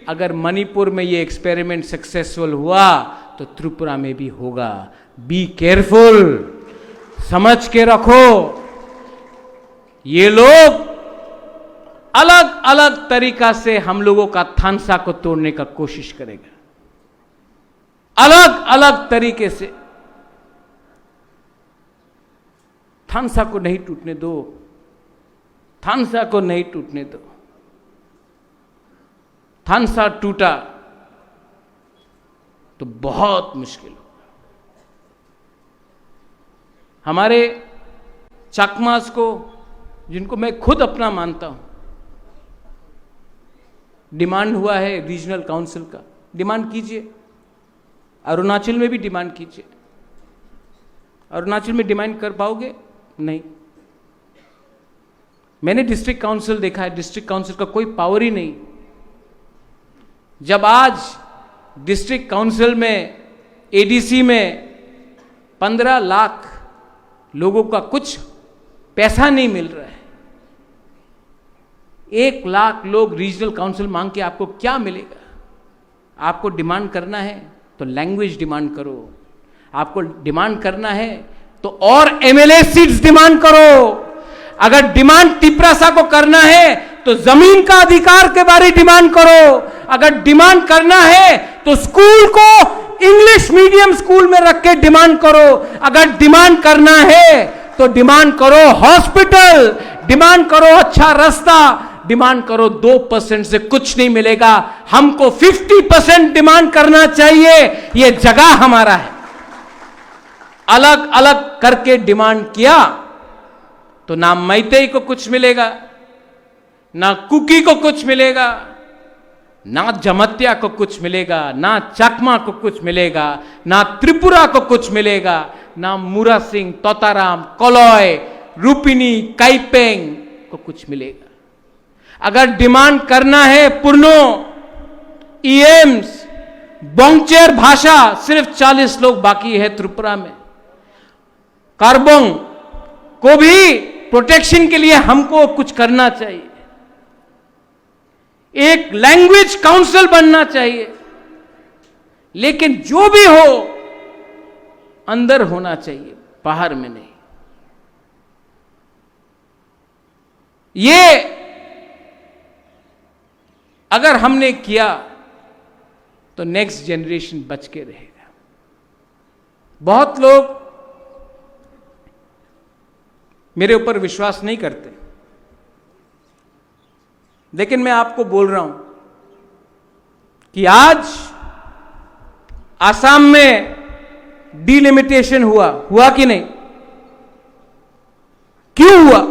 S2: अगर मणिपुर में ये एक्सपेरिमेंट सक्सेसफुल हुआ तो त्रिपुरा में भी होगा। बी केयरफुल, समझ के रखो। ये लोग अलग अलग तरीका से हम लोगों का थानसा को तोड़ने का कोशिश करेगा, अलग अलग तरीके से। थानसा को नहीं टूटने दो, थानसा को नहीं टूटने दो। थानसा टूटा तो बहुत मुश्किल होगा। हमारे चकमास को, जिनको मैं खुद अपना मानता हूं, डिमांड हुआ है रीजनल काउंसिल का। डिमांड कीजिए, अरुणाचल में भी डिमांड कीजिए। अरुणाचल में डिमांड कर पाओगे? नहीं। मैंने डिस्ट्रिक्ट काउंसिल देखा है, डिस्ट्रिक्ट काउंसिल का कोई पावर ही नहीं। जब आज डिस्ट्रिक्ट काउंसिल में, एडीसी में 15 लाख लोगों का कुछ पैसा नहीं मिल रहा है, 1 लाख लोग रीजनल काउंसिल मांग के आपको क्या मिलेगा? आपको डिमांड करना है तो लैंग्वेज डिमांड करो। आपको डिमांड करना है तो और एमएलए सीट्स डिमांड करो। अगर डिमांड तिपरासा को करना है तो जमीन का अधिकार के बारे डिमांड करो। अगर डिमांड करना है तो स्कूल को इंग्लिश मीडियम स्कूल में रख के डिमांड करो। अगर डिमांड करना है तो डिमांड करो हॉस्पिटल, डिमांड करो अच्छा रास्ता, डिमांड करो। 2% से कुछ नहीं मिलेगा। हमको 50% डिमांड करना चाहिए। यह जगह हमारा है। अलग अलग करके डिमांड किया तो ना मैतेई को कुछ मिलेगा, ना कुकी को कुछ मिलेगा, ना जमतिया को कुछ मिलेगा, ना चकमा को कुछ मिलेगा, ना त्रिपुरा को कुछ मिलेगा, ना मुरा सिंह, तोताराम, कोलॉय, रूपिनी, काइपेंग को कुछ मिलेगा। अगर डिमांड करना है पुरनो, ईएम्स, बोंगचेर भाषा, सिर्फ 40 लोग बाकी है त्रिपुरा में। कार्बोंग को भी प्रोटेक्शन के लिए हमको कुछ करना चाहिए। एक लैंग्वेज काउंसिल बनना चाहिए, लेकिन जो भी हो अंदर होना चाहिए, बाहर में नहीं। ये अगर हमने किया तो नेक्स्ट जनरेशन बच के रहेगा। बहुत लोग मेरे ऊपर विश्वास नहीं करते, लेकिन मैं आपको बोल रहा हूं कि आज आसाम में डिलिमिटेशन हुआ कि नहीं? क्यों हुआ?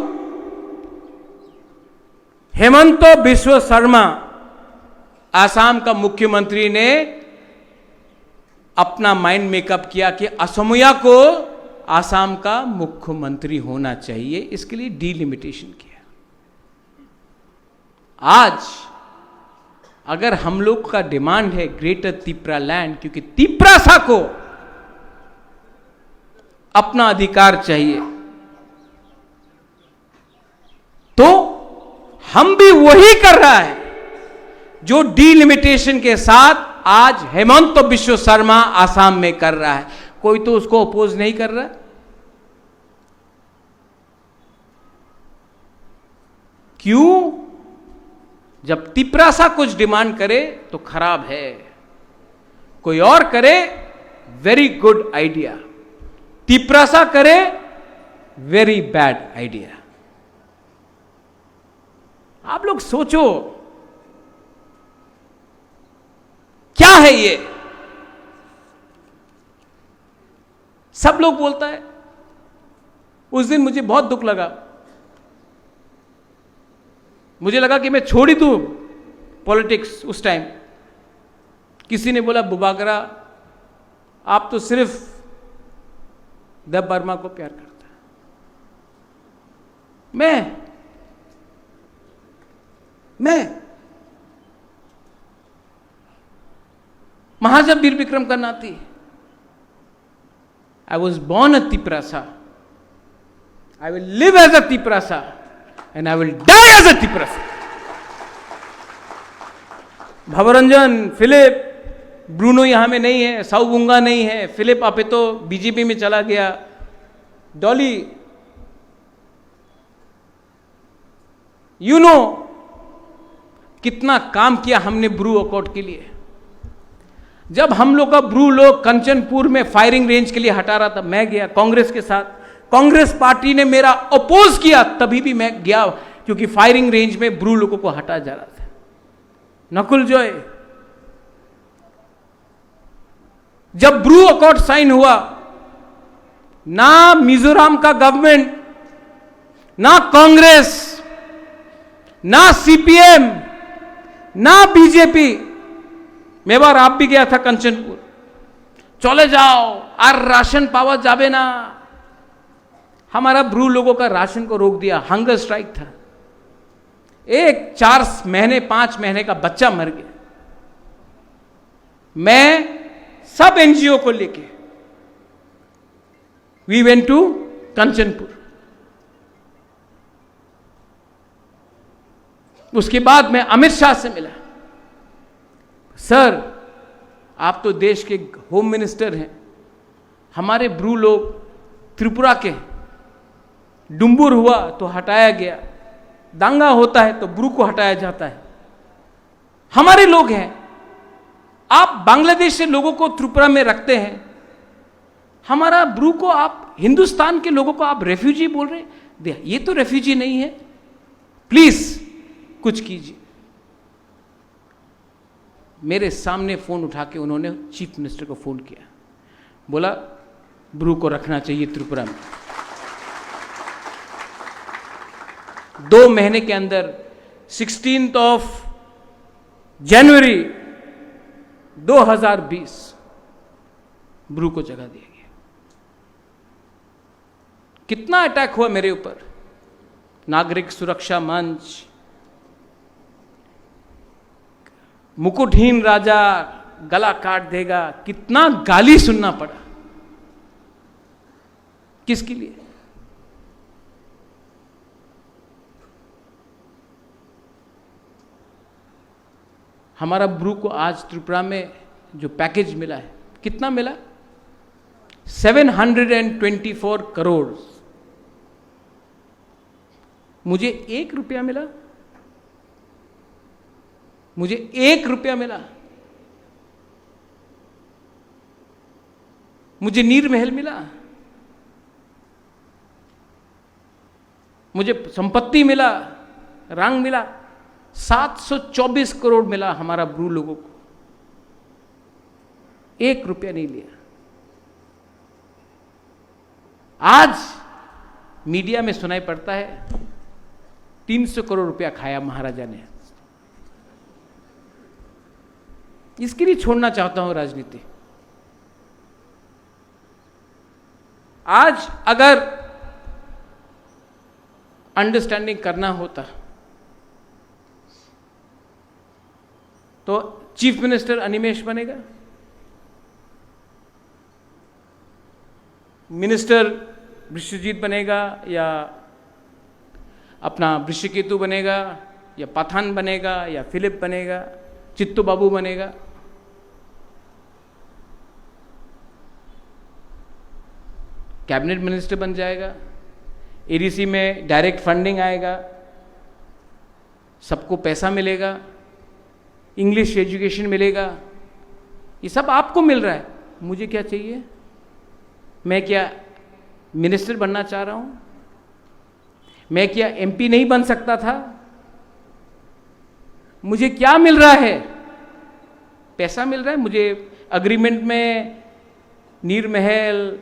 S2: हेमंत बिस्वा शर्मा आसाम का मुख्यमंत्री ने अपना माइंड मेकअप किया कि असमिया को आसाम का मुख्यमंत्री होना चाहिए, इसके लिए डिलिमिटेशन किया। आज अगर हम लोग का डिमांड है ग्रेटर त्रिपुरा लैंड, क्योंकि त्रिपुरासा को अपना अधिकार चाहिए, तो हम भी वही कर रहा है जो डिलिमिटेशन के साथ आज हेमंत बिस्वा शर्मा आसाम में कर रहा है। कोई तो उसको अपोज नहीं कर रहा। क्यों? जब त्रिपुरासा कुछ डिमांड करे तो खराब है, कोई और करे वेरी गुड आइडिया, त्रिपुरासा करे वेरी बैड आइडिया। आप लोग सोचो क्या है ये? सब लोग बोलता है। उस दिन मुझे बहुत दुख लगा, मुझे लगा कि मैं छोड़ ही दूं पॉलिटिक्स। उस टाइम किसी ने बोला, बुबागरा आप तो सिर्फ देव वर्मा को प्यार करता है। मैं महाजब वीर विक्रम का नाती। I was born a Tiprasa. I will live as a Tiprasa and I will die as a Tiprasa. Bhabaranjan, Philip, Bruno यहां में नहीं है, साउबुंगा नहीं है, फिलिप आपे तो बीजेपी में चला गया, डॉली, कितना काम किया हमने ब्रू अकॉर्ड के लिए। जब हम लोग का ब्रू लोग कंचनपुर में फायरिंग रेंज के लिए हटा रहा था, मैं गया कांग्रेस के साथ। कांग्रेस पार्टी ने मेरा अपोज किया, तभी भी मैं गया, क्योंकि फायरिंग रेंज में ब्रू लोगों को हटा जा रहा था। नकुल जॉय, जब ब्रू अकॉर्ड साइन हुआ, ना मिजोरम का गवर्नमेंट, ना कांग्रेस, ना सीपीएम, ना बीजेपी, मेवार आप भी गया था कंचनपुर, चले जाओ और राशन पावा जावे ना। हमारा ब्रू लोगों का राशन को रोक दिया, हंगर स्ट्राइक था। एक 4 महीने 5 महीने का बच्चा मर गया। मैं सब एनजीओ को लेके वी वेंट टू कंचनपुर। उसके बाद मैं अमित शाह से मिला। सर, आप तो देश के होम मिनिस्टर हैं, हमारे ब्रू लोग त्रिपुरा के, डुम्बुर हुआ तो हटाया गया, दांगा होता है तो ब्रू को हटाया जाता है, हमारे लोग हैं। आप बांग्लादेश से लोगों को त्रिपुरा में रखते हैं, हमारा ब्रू को आप, हिंदुस्तान के लोगों को आप रेफ्यूजी बोल रहे हैं। ये तो रेफ्यूजी नहीं है, प्लीज कुछ कीजिए। मेरे सामने फोन उठा के उन्होंने चीफ मिनिस्टर को फोन किया, बोला ब्रू को रखना चाहिए त्रिपुरा में। 2 महीने के अंदर 16 जनवरी 2020 ब्रू को जगह दिया गया। कितना अटैक हुआ मेरे ऊपर, नागरिक सुरक्षा मंच, मुकुटहीन राजा गला काट देगा, कितना गाली सुनना पड़ा। किसके लिए? हमारा ब्रू को आज त्रिपुरा में जो पैकेज मिला है, कितना मिला? 724 करोड़। मुझे 1 रुपया मिला, मुझे 1 रुपया मिला। मुझे नीर महल मिला, मुझे संपत्ति मिला, रंग मिला। 724 करोड़ मिला हमारा ब्रू लोगों को, 1 रुपया नहीं लिया। आज मीडिया में सुनाई पड़ता है 300 करोड़ रुपया खाया महाराजा ने। इसके लिए छोड़ना चाहता हूं राजनीति। आज अगर अंडरस्टैंडिंग करना होता तो चीफ मिनिस्टर अनिमेश बनेगा, मिनिस्टर विश्वजीत बनेगा, या अपना वृषकेतु बनेगा, या पाथान बनेगा, या फिलिप बनेगा, चित्तू बाबू बनेगा। कैबिनेट मिनिस्टर बन जाएगा, एडीसी में डायरेक्ट फंडिंग आएगा, सबको पैसा मिलेगा, इंग्लिश एजुकेशन मिलेगा। ये सब आपको मिल रहा है, मुझे क्या चाहिए? मैं क्या मिनिस्टर बनना चाह रहा हूं? मैं क्या एमपी नहीं बन सकता था? मुझे क्या मिल रहा है? पैसा मिल रहा है। मुझे अग्रीमेंट में नीर महल,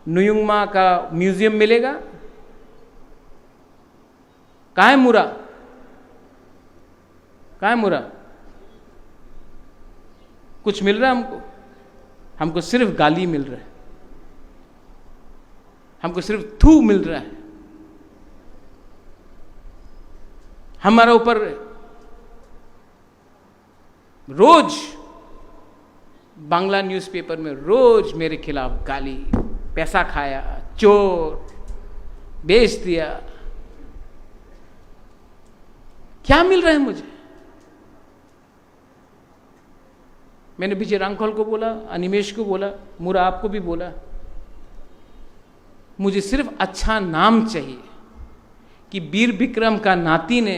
S2: नुयुंगमा का म्यूजियम मिलेगा। कहाँ है मुरा? कहाँ है मुरा? कुछ मिल रहा है हमको? हमको सिर्फ गाली मिल रहा है, हमको सिर्फ थू मिल रहा है। हमारा ऊपर रोज बांग्ला न्यूज़पेपर में रोज मेरे खिलाफ गाली, पैसा खाया, चोर, बेच दिया। क्या मिल रहा है मुझे? मैंने विजय रांखल को बोला, अनिमेश को बोला, मुरा आपको भी बोला, मुझे सिर्फ अच्छा नाम चाहिए कि वीर विक्रम का नाती ने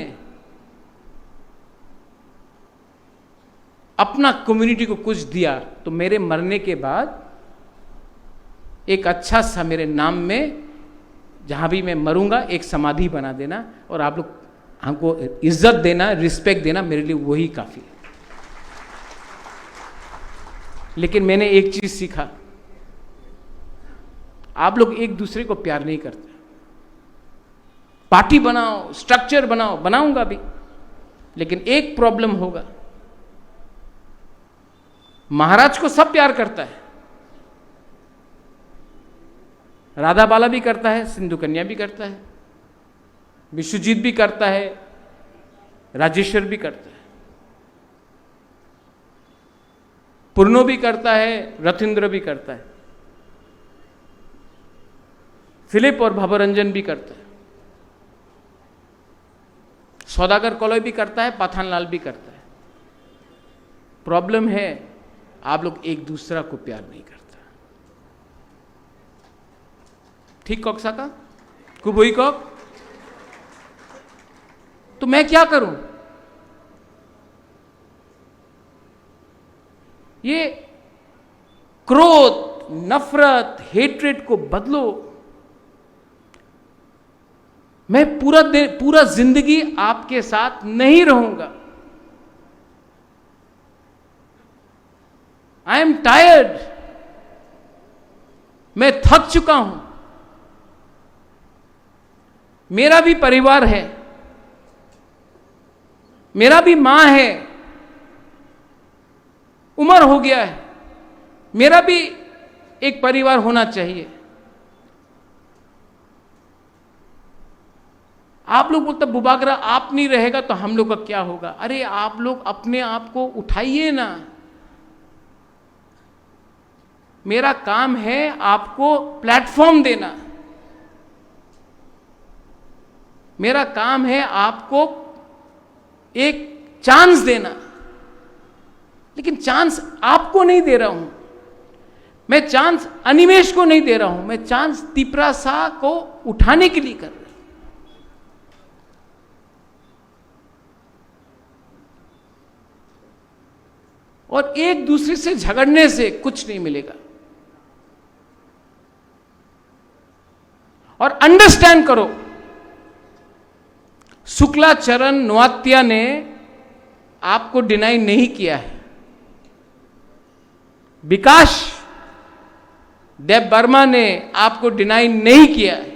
S2: अपना कम्युनिटी को कुछ दिया, तो मेरे मरने के बाद एक अच्छा सा मेरे नाम में, जहां भी मैं मरूंगा, एक समाधि बना देना, और आप लोग हमको इज्जत देना, रिस्पेक्ट देना, मेरे लिए वही काफी है। लेकिन मैंने एक चीज सीखा, आप लोग एक दूसरे को प्यार नहीं करते। पार्टी बनाओ, स्ट्रक्चर बनाओ, बनाऊंगा भी, लेकिन एक प्रॉब्लम होगा। महाराज को सब प्यार करता है, राधा बाला भी करता है, सिंधु कन्या भी करता है, विश्वजीत भी करता है, राजेश्वर भी करता है, पूर्णो भी करता है, रथिंद्र भी करता है, फिलिप और भवरंजन भी करता है, सौदागर कॉलोई भी करता है, पाथानलाल भी करता है। प्रॉब्लम है आप लोग एक दूसरा को प्यार नहीं करता। ठीक कॉक्सा का कुबोई कॉक। तो मैं क्या करूं? ये क्रोध, नफरत, हेट्रेड को बदलो। मैं पूरा जिंदगी आपके साथ नहीं रहूंगा। आई एम टायर्ड, मैं थक चुका हूं। मेरा भी परिवार है, मेरा भी मां है, उम्र हो गया है, मेरा भी एक परिवार होना चाहिए। आप लोग बोलते बुबागरा आप नहीं रहेगा तो हम लोग का क्या होगा? अरे आप लोग अपने आप को उठाइए ना। मेरा काम है आपको प्लेटफॉर्म देना, मेरा काम है आपको एक चांस देना, लेकिन चांस आपको नहीं दे रहा हूं मैं, चांस अनिमेश को नहीं दे रहा हूं मैं, चांस तिपरा शाह को उठाने के लिए कर रहा हूं। और एक दूसरे से झगड़ने से कुछ नहीं मिलेगा। और अंडरस्टैंड करो, शुक्लाचरण नोआत्या ने आपको डिनाई नहीं किया है, विकास देव वर्मा ने आपको डिनाई नहीं किया है,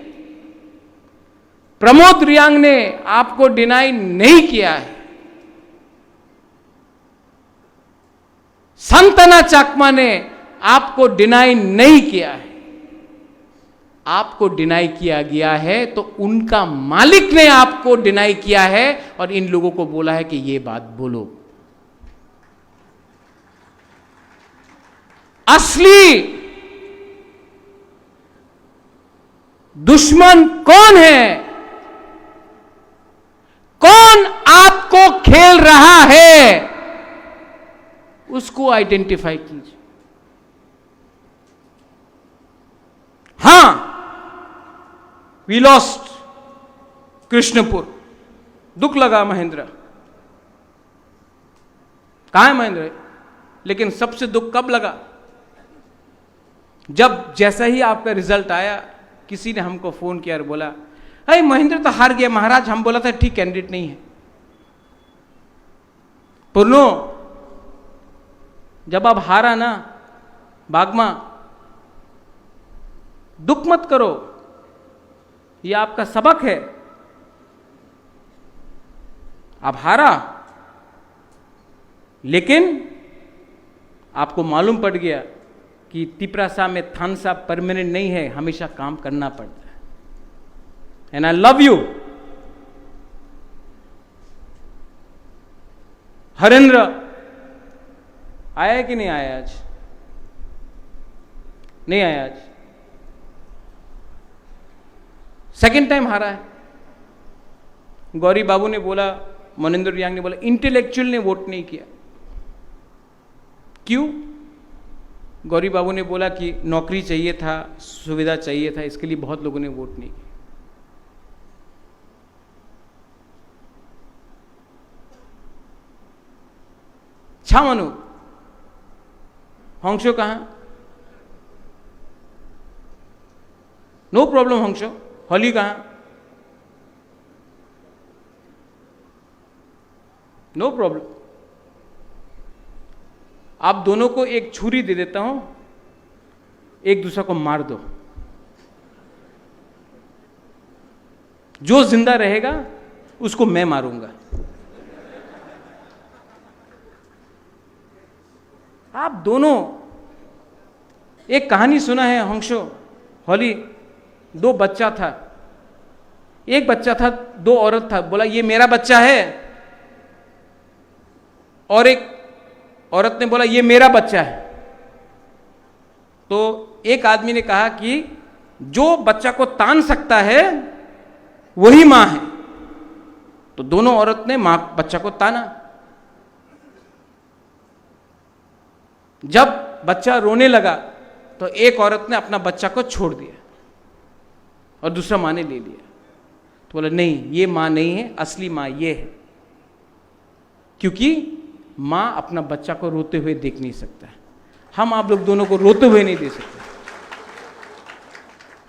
S2: प्रमोद रियांग ने आपको डिनाई नहीं किया है, संतना चाकमा ने आपको डिनाई नहीं किया है। आपको डिनाई किया गया है तो उनका मालिक ने आपको डिनाई किया है और इन लोगों को बोला है कि ये बात बोलो। असली दुश्मन कौन है, कौन आपको खेल रहा है, उसको आइडेंटिफाई कीजिए। हां, वी लॉस्ट कृष्णपुर, दुख लगा महेंद्र, कहां है महेंद्र? लेकिन सबसे दुख कब लगा? जब जैसा ही आपका रिजल्ट आया किसी ने हमको फोन किया और बोला अरे महेंद्र तो हार गया महाराज। हम बोला था ठीक कैंडिडेट नहीं है। पुरनो, जब आप हारा ना बागमा, दुख मत करो, यह आपका सबक है। आप हारा, लेकिन आपको मालूम पड़ गया कि तिपरासा में थानसा परमानेंट नहीं है, हमेशा काम करना पड़ता है। And I love you. Harendra आया कि नहीं आया आज? नहीं आया आज, सेकेंड टाइम हारा है। गौरी बाबू ने बोला, मनिंदर रियांग ने बोला, इंटेलेक्चुअल ने वोट नहीं किया। क्यों? गौरी बाबू ने बोला कि नौकरी चाहिए था, सुविधा चाहिए था, इसके लिए बहुत लोगों ने वोट नहीं किया। छामनु हंसो कहां? नो प्रॉब्लम हंसो। हॉली कहां? No problem. आप दोनों को एक छुरी दे देता हूं, एक दूसरे को मार दो। जो जिंदा रहेगा उसको मैं मारूंगा। आप दोनों, एक कहानी सुना है हंसो हॉली? दो बच्चा था, एक बच्चा था, दो औरत था। बोला ये मेरा बच्चा है, और एक औरत ने बोला ये मेरा बच्चा है। तो एक आदमी ने कहा कि जो बच्चा को तान सकता है वही मां है। तो दोनों औरत ने मां बच्चा को ताना। जब बच्चा रोने लगा तो एक औरत ने अपना बच्चा को छोड़ दिया और दूसरा मां ने ले लिया। तो बोला नहीं, ये मां नहीं है, असली मां ये है। क्योंकि मां अपना बच्चा को रोते हुए देख नहीं सकता। हम आप लोग दोनों को रोते हुए नहीं देख सकते,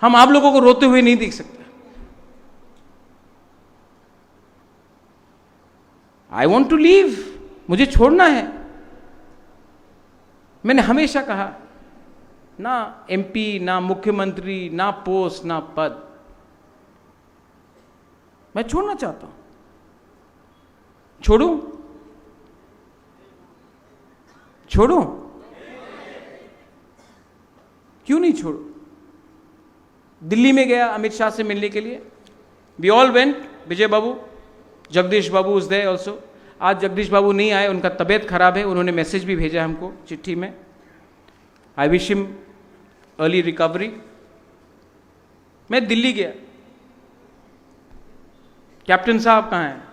S2: हम आप लोगों को रोते हुए नहीं देख सकते। आई वॉन्ट टू लीव, मुझे छोड़ना है। मैंने हमेशा कहा, ना एमपी, ना मुख्यमंत्री, ना पोस्ट, ना पद, मैं छोड़ना चाहता हूं। छोड़ूं? छोड़ूं? क्यों नहीं छोड़ू? दिल्ली में गया अमित शाह से मिलने के लिए, we all went, Vijay Babu, Jagdish Babu is there also. आज जगदीश बाबू नहीं आए, उनका तबीयत खराब है, उन्होंने मैसेज भी भेजा हमको चिट्ठी में। I wish him early recovery. मैं दिल्ली गया, कैप्टन साहब कहाँ हैं?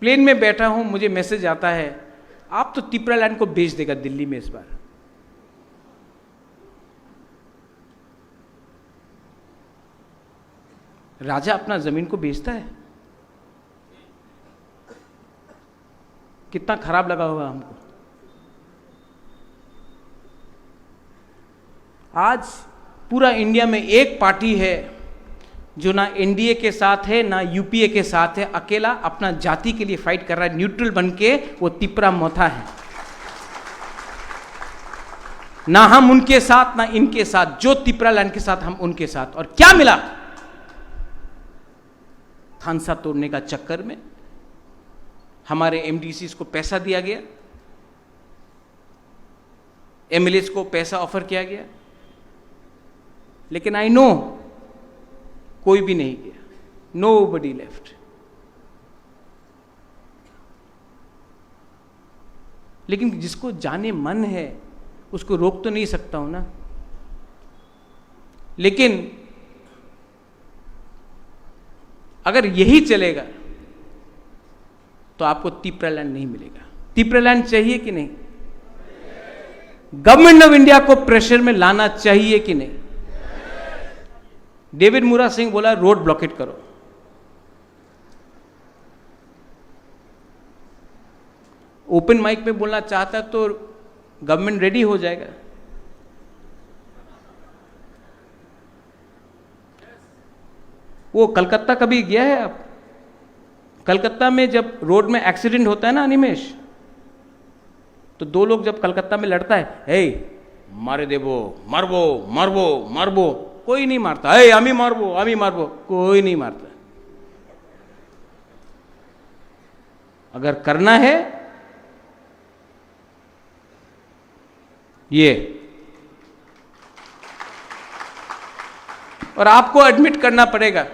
S2: प्लेन में बैठा हूं, मुझे मैसेज आता है आप तो तिपरालैंड को बेच देगा दिल्ली में इस बार। राजा अपना जमीन को बेचता है? कितना खराब लगा होगा हमको। आज पूरा इंडिया में एक पार्टी है जो ना एनडीए के साथ है ना यूपीए के साथ है, अकेला अपना जाति के लिए फाइट कर रहा है, न्यूट्रल बन के, वो तिपरा मोथा है। ना हम उनके साथ ना इनके साथ, जो तिपरालैंड के साथ हम उनके साथ। और क्या मिला? थानसा तोड़ने का चक्कर में हमारे एमडीसीज को पैसा दिया गया, एमएलएस को पैसा ऑफर किया गया, लेकिन आई नो कोई भी नहीं गया, नोबडी लेफ्ट। लेकिन जिसको जाने मन है उसको रोक तो नहीं सकता हूं ना। लेकिन अगर यही चलेगा तो आपको तिपरालैंड नहीं मिलेगा। तिपरालैंड चाहिए कि नहीं? गवर्नमेंट ऑफ इंडिया को प्रेशर में लाना चाहिए कि नहीं? डेविड मुरा सिंह बोला रोड ब्लॉकेट करो। ओपन माइक में बोलना चाहता तो गवर्नमेंट रेडी हो जाएगा। वो कलकत्ता कभी गया है आप? कलकत्ता में जब रोड में एक्सीडेंट होता है ना अनिमेश, तो दो लोग जब कलकत्ता में लड़ता है, हे मारे देवो, मारबो मारबो मारबो, कोई नहीं मारता। हे आमी मारबो, कोई नहीं मारता। अगर करना है ये, और आपको एडमिट करना पड़ेगा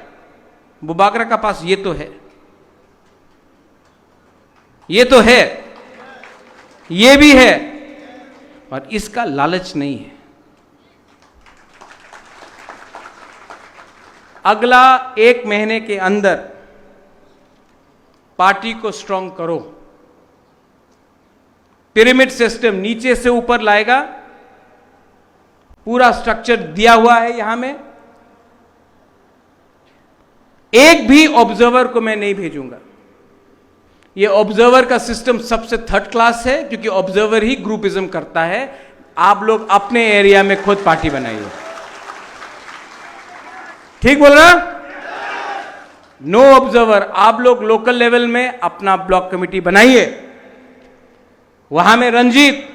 S2: बुबाकरा का पास ये तो है, ये तो है, ये भी है, और इसका लालच नहीं है। अगला 1 महीने के अंदर पार्टी को स्ट्रांग करो। पिरामिड सिस्टम नीचे से ऊपर लाएगा, पूरा स्ट्रक्चर दिया हुआ है यहां में। एक भी ऑब्जर्वर को मैं नहीं भेजूंगा। ये ऑब्जर्वर का सिस्टम सबसे थर्ड क्लास है, क्योंकि ऑब्जर्वर ही ग्रुपिज्म करता है। आप लोग अपने एरिया में खुद पार्टी बनाइए। ठीक बोल रहा? No observer. आप लोग लोकल लेवल में अपना ब्लॉक कमेटी बनाइए। वहां में रंजीत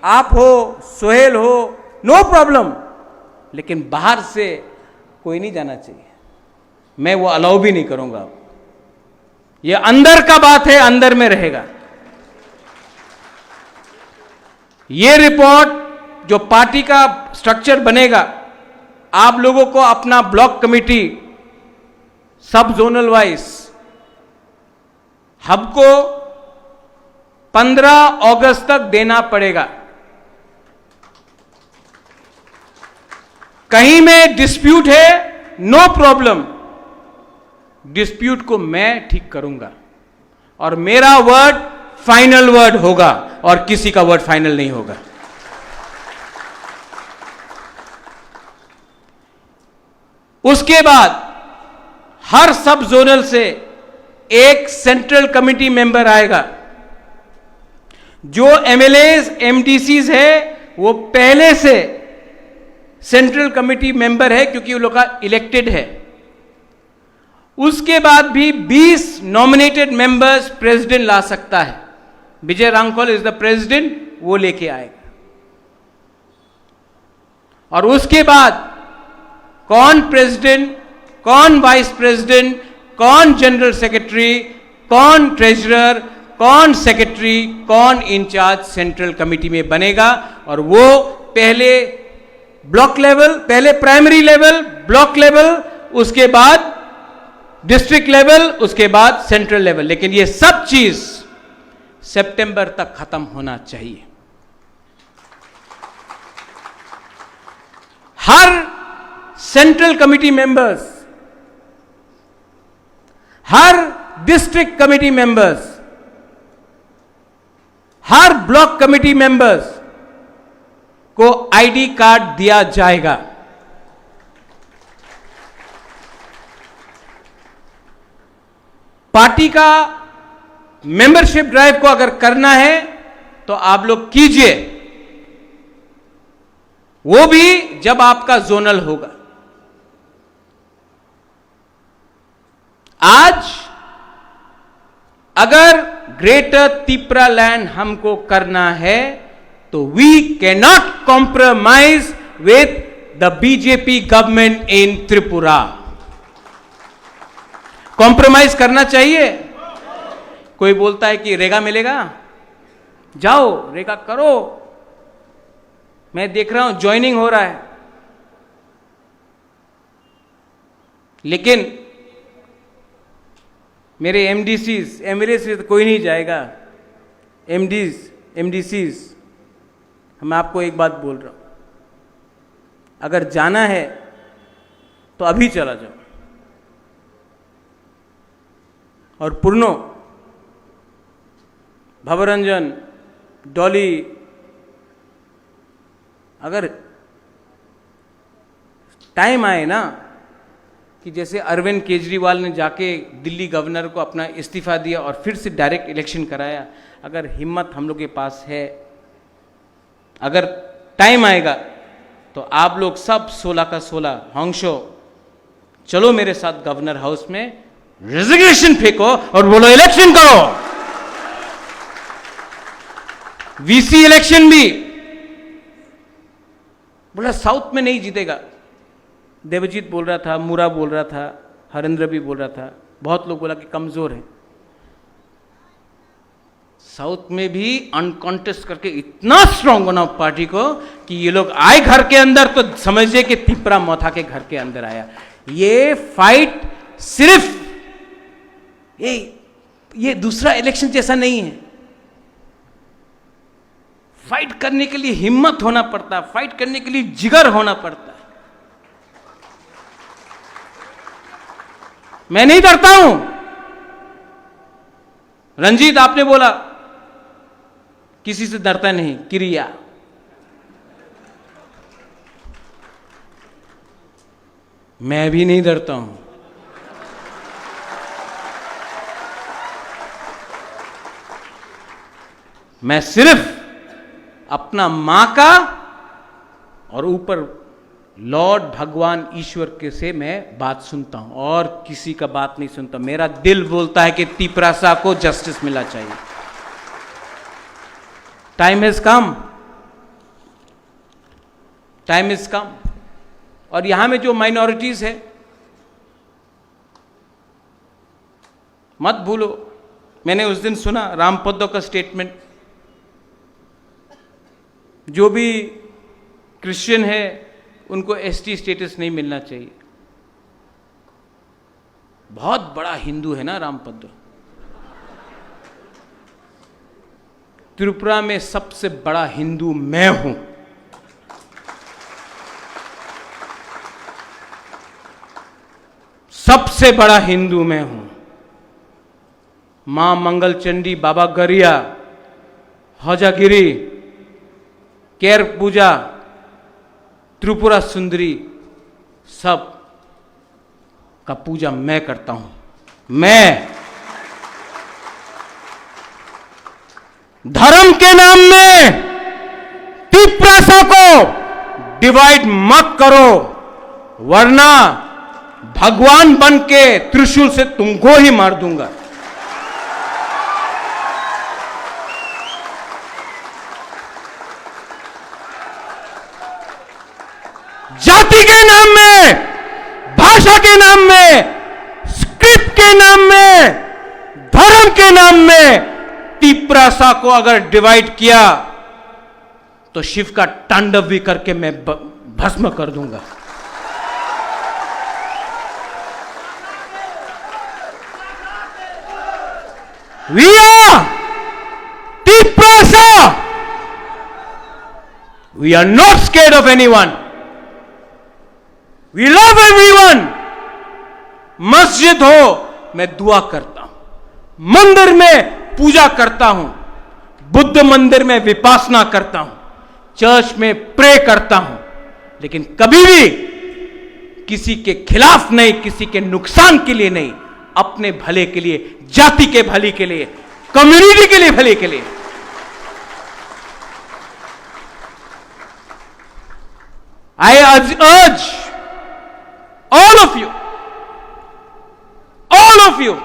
S2: आप हो, सोहेल हो, नो प्रॉब्लम, लेकिन बाहर से कोई नहीं जाना चाहिए। मैं वो अलाउ भी नहीं करूंगा। ये अंदर का बात है, अंदर में रहेगा। ये रिपोर्ट जो पार्टी का स्ट्रक्चर बनेगा, आप लोगों को अपना ब्लॉक कमेटी सब जोनल वाइज हब को 15 अगस्त तक देना पड़ेगा। कहीं में डिस्प्यूट है, नो प्रॉब्लम, डिस्प्यूट को मैं ठीक करूंगा और मेरा वर्ड फाइनल वर्ड होगा और किसी का वर्ड फाइनल नहीं होगा। उसके बाद हर सब जोनल से एक सेंट्रल कमेटी मेंबर आएगा। जो एमएलएज एमडीसीज है वो पहले से सेंट्रल कमेटी मेंबर है, क्योंकि वो लोग का इलेक्टेड है। उसके बाद भी 20 नॉमिनेटेड मेंबर्स प्रेसिडेंट ला सकता है। विजय रांखल इज द प्रेसिडेंट, वो लेके आएगा। और उसके बाद कौन प्रेसिडेंट, कौन वाइस प्रेसिडेंट, कौन जनरल सेक्रेटरी, कौन ट्रेजरर, कौन सेक्रेटरी, कौन इंचार्ज सेंट्रल कमेटी में बनेगा, और वो पहले ब्लॉक लेवल, पहले प्राइमरी लेवल, ब्लॉक लेवल, उसके बाद डिस्ट्रिक्ट लेवल, उसके बाद सेंट्रल लेवल। लेकिन ये सब चीज सितंबर तक खत्म होना चाहिए। हर सेंट्रल कमिटी मेंबर्स, हर डिस्ट्रिक्ट कमिटी मेंबर्स, हर ब्लॉक कमिटी मेंबर्स को आईडी कार्ड दिया जाएगा। पार्टी का मेंबरशिप ड्राइव को अगर करना है तो आप लोग कीजिए, वो भी जब आपका जोनल होगा। आज अगर ग्रेटर त्रिपुरा लैंड हमको करना है तो we can not compromise with the BJP government in Tripura. Compromise करना चाहिए। कोई बोलता है कि रेगा मिलेगा, जाओ रेगा करो। मैं देख रहा हूं ज्वाइनिंग हो रहा है, लेकिन मेरे एमडीसीज, एमएलए से तो कोई नहीं जाएगा। एमडीसीज, मैं आपको एक बात बोल रहा हूं, अगर जाना है तो अभी चला जाओ। और पूर्णो, भवरंजन, डॉली, अगर टाइम आए ना कि जैसे अरविंद केजरीवाल ने जाके दिल्ली गवर्नर को अपना इस्तीफा दिया और फिर से डायरेक्ट इलेक्शन कराया, अगर हिम्मत हम लोग के पास है, अगर टाइम आएगा तो आप लोग सब 16 का 16 होंगशो चलो मेरे साथ गवर्नर हाउस में, रेजिग्नेशन फेंको और बोलो इलेक्शन करो। वीसी इलेक्शन भी बोला साउथ में नहीं जीतेगा। देवजीत बोल रहा था, मुरा बोल रहा था, हरेंद्र भी बोल रहा था, बहुत लोग बोला कि कमजोर है। साउथ में भी अनकॉन्टेस्ट करके इतना स्ट्रांग बनाओ पार्टी को कि ये लोग आए घर के अंदर तो समझिए कि त्रिपुरा मौथा के घर के अंदर आया। ये फाइट सिर्फ ये दूसरा इलेक्शन जैसा नहीं है। फाइट करने के लिए हिम्मत होना पड़ता है, फाइट करने के लिए जिगर होना पड़ता है। मैं नहीं डरता हूं। रंजीत, आपने बोला किसी से डरता नहीं, क्रिया। मैं भी नहीं डरता हूं। मैं सिर्फ अपना मां का और ऊपर लॉर्ड भगवान ईश्वर के से मैं बात सुनता हूं और किसी का बात नहीं सुनता। मेरा दिल बोलता है कि त्रिपुरा को जस्टिस मिलना चाहिए। Time has come, time is come. और यहां में जो माइनॉरिटीज है, मत भूलो, मैंने उस दिन सुना रामपद्दो का स्टेटमेंट, जो भी क्रिश्चियन है उनको एसटी स्टेटस नहीं मिलना चाहिए। बहुत बड़ा हिंदू है ना रामपद्दो। त्रिपुरा में सबसे बड़ा हिंदू मैं हूं। सबसे बड़ा हिंदू मैं हूं। मां मंगल चंडी, बाबा गरिया, हजागिरी, केर पूजा, त्रिपुरा सुंदरी, सब का पूजा मैं करता हूं। मैं धर्म के नाम में त्रिपुरा को डिवाइड मत करो, वरना भगवान बन के त्रिशूल से तुमको ही मार दूंगा। जाति के नाम में, भाषा के नाम में, स्क्रिप्ट के नाम में, धर्म के नाम में त्रिपुरा को अगर डिवाइड किया तो शिव का तांडव भी करके मैं भस्म कर दूंगा। We are Tiprasa. We are not scared of anyone. We love everyone. मस्जिद हो मैं दुआ करता हूं, मंदिर में पूजा करता हूं, बुद्ध मंदिर में विपासना करता हूं, चर्च में प्रे करता हूं, लेकिन कभी भी किसी के खिलाफ नहीं, किसी के नुकसान के लिए नहीं, अपने भले के लिए, जाति के भले के लिए, कम्युनिटी के लिए, भले के लिए। I urge all of you,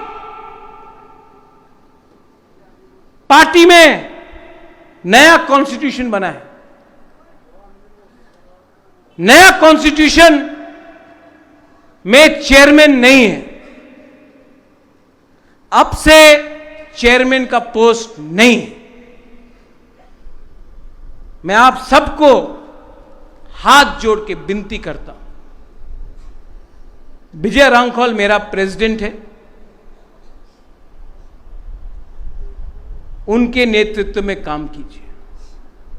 S2: party में नया कॉन्स्टिट्यूशन बना है, नया कॉन्स्टिट्यूशन में चेयरमैन नहीं है, अब से चेयरमैन का पोस्ट नहीं है। मैं आप सबको हाथ जोड़ के विनती करता हूं, विजय रांखल मेरा प्रेसिडेंट है, उनके नेतृत्व में काम कीजिए,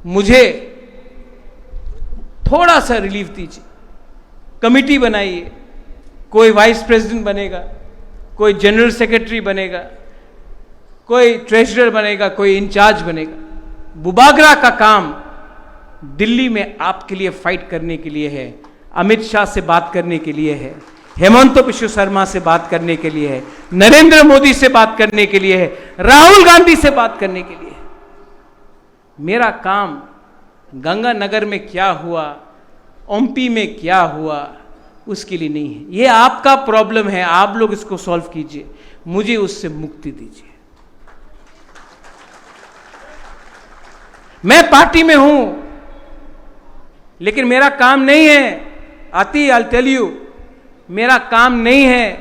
S2: मुझे थोड़ा सा रिलीफ दीजिए, कमिटी बनाइए, कोई वाइस प्रेसिडेंट बनेगा, कोई जनरल सेक्रेटरी बनेगा, कोई ट्रेजरर बनेगा, कोई इंचार्ज बनेगा। बुबागरा का काम दिल्ली में आपके लिए फाइट करने के लिए है, अमित शाह से बात करने के लिए है, हेमंत बिश्व शर्मा से बात करने के लिए है, नरेंद्र मोदी से बात करने के लिए है, राहुल गांधी से बात करने के लिए है। मेरा काम गंगानगर में क्या हुआ, एमपी में क्या हुआ, उसके लिए नहीं है। ये आपका प्रॉब्लम है, आप लोग इसको सॉल्व कीजिए, मुझे उससे मुक्ति दीजिए। मैं पार्टी में हूं, लेकिन मेरा काम नहीं है, आती आई टेल यू, मेरा काम नहीं है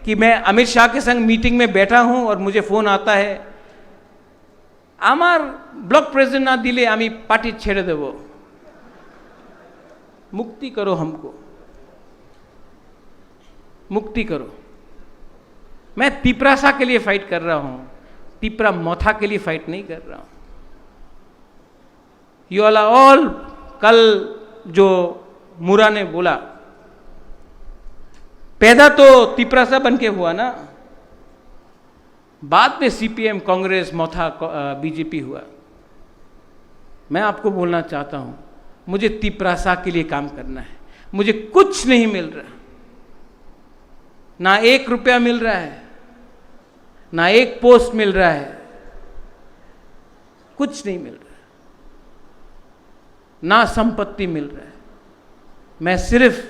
S2: कि मैं अमित शाह के संग मीटिंग में बैठा हूं और मुझे फोन आता है, आमार ब्लॉक प्रेसिडेंट ना दिले आमी पार्टी छेड़े देव, मुक्ति करो, हमको मुक्ति करो। मैं तिपरासा के लिए फाइट कर रहा हूं, तिपरा मोथा के लिए फाइट नहीं कर रहा हूं। यू ऑल, कल जो मुरा ने बोला, पैदा तो तिपरासा बन के हुआ ना, बाद में सीपीएम, कांग्रेस, मोथा, बीजेपी हुआ। मैं आपको बोलना चाहता हूं, मुझे तिपरासा के लिए काम करना है, मुझे कुछ नहीं मिल रहा, ना 1 रुपया मिल रहा है, ना 1 पोस्ट मिल रहा है, कुछ नहीं मिल रहा, ना संपत्ति मिल रहा है। मैं सिर्फ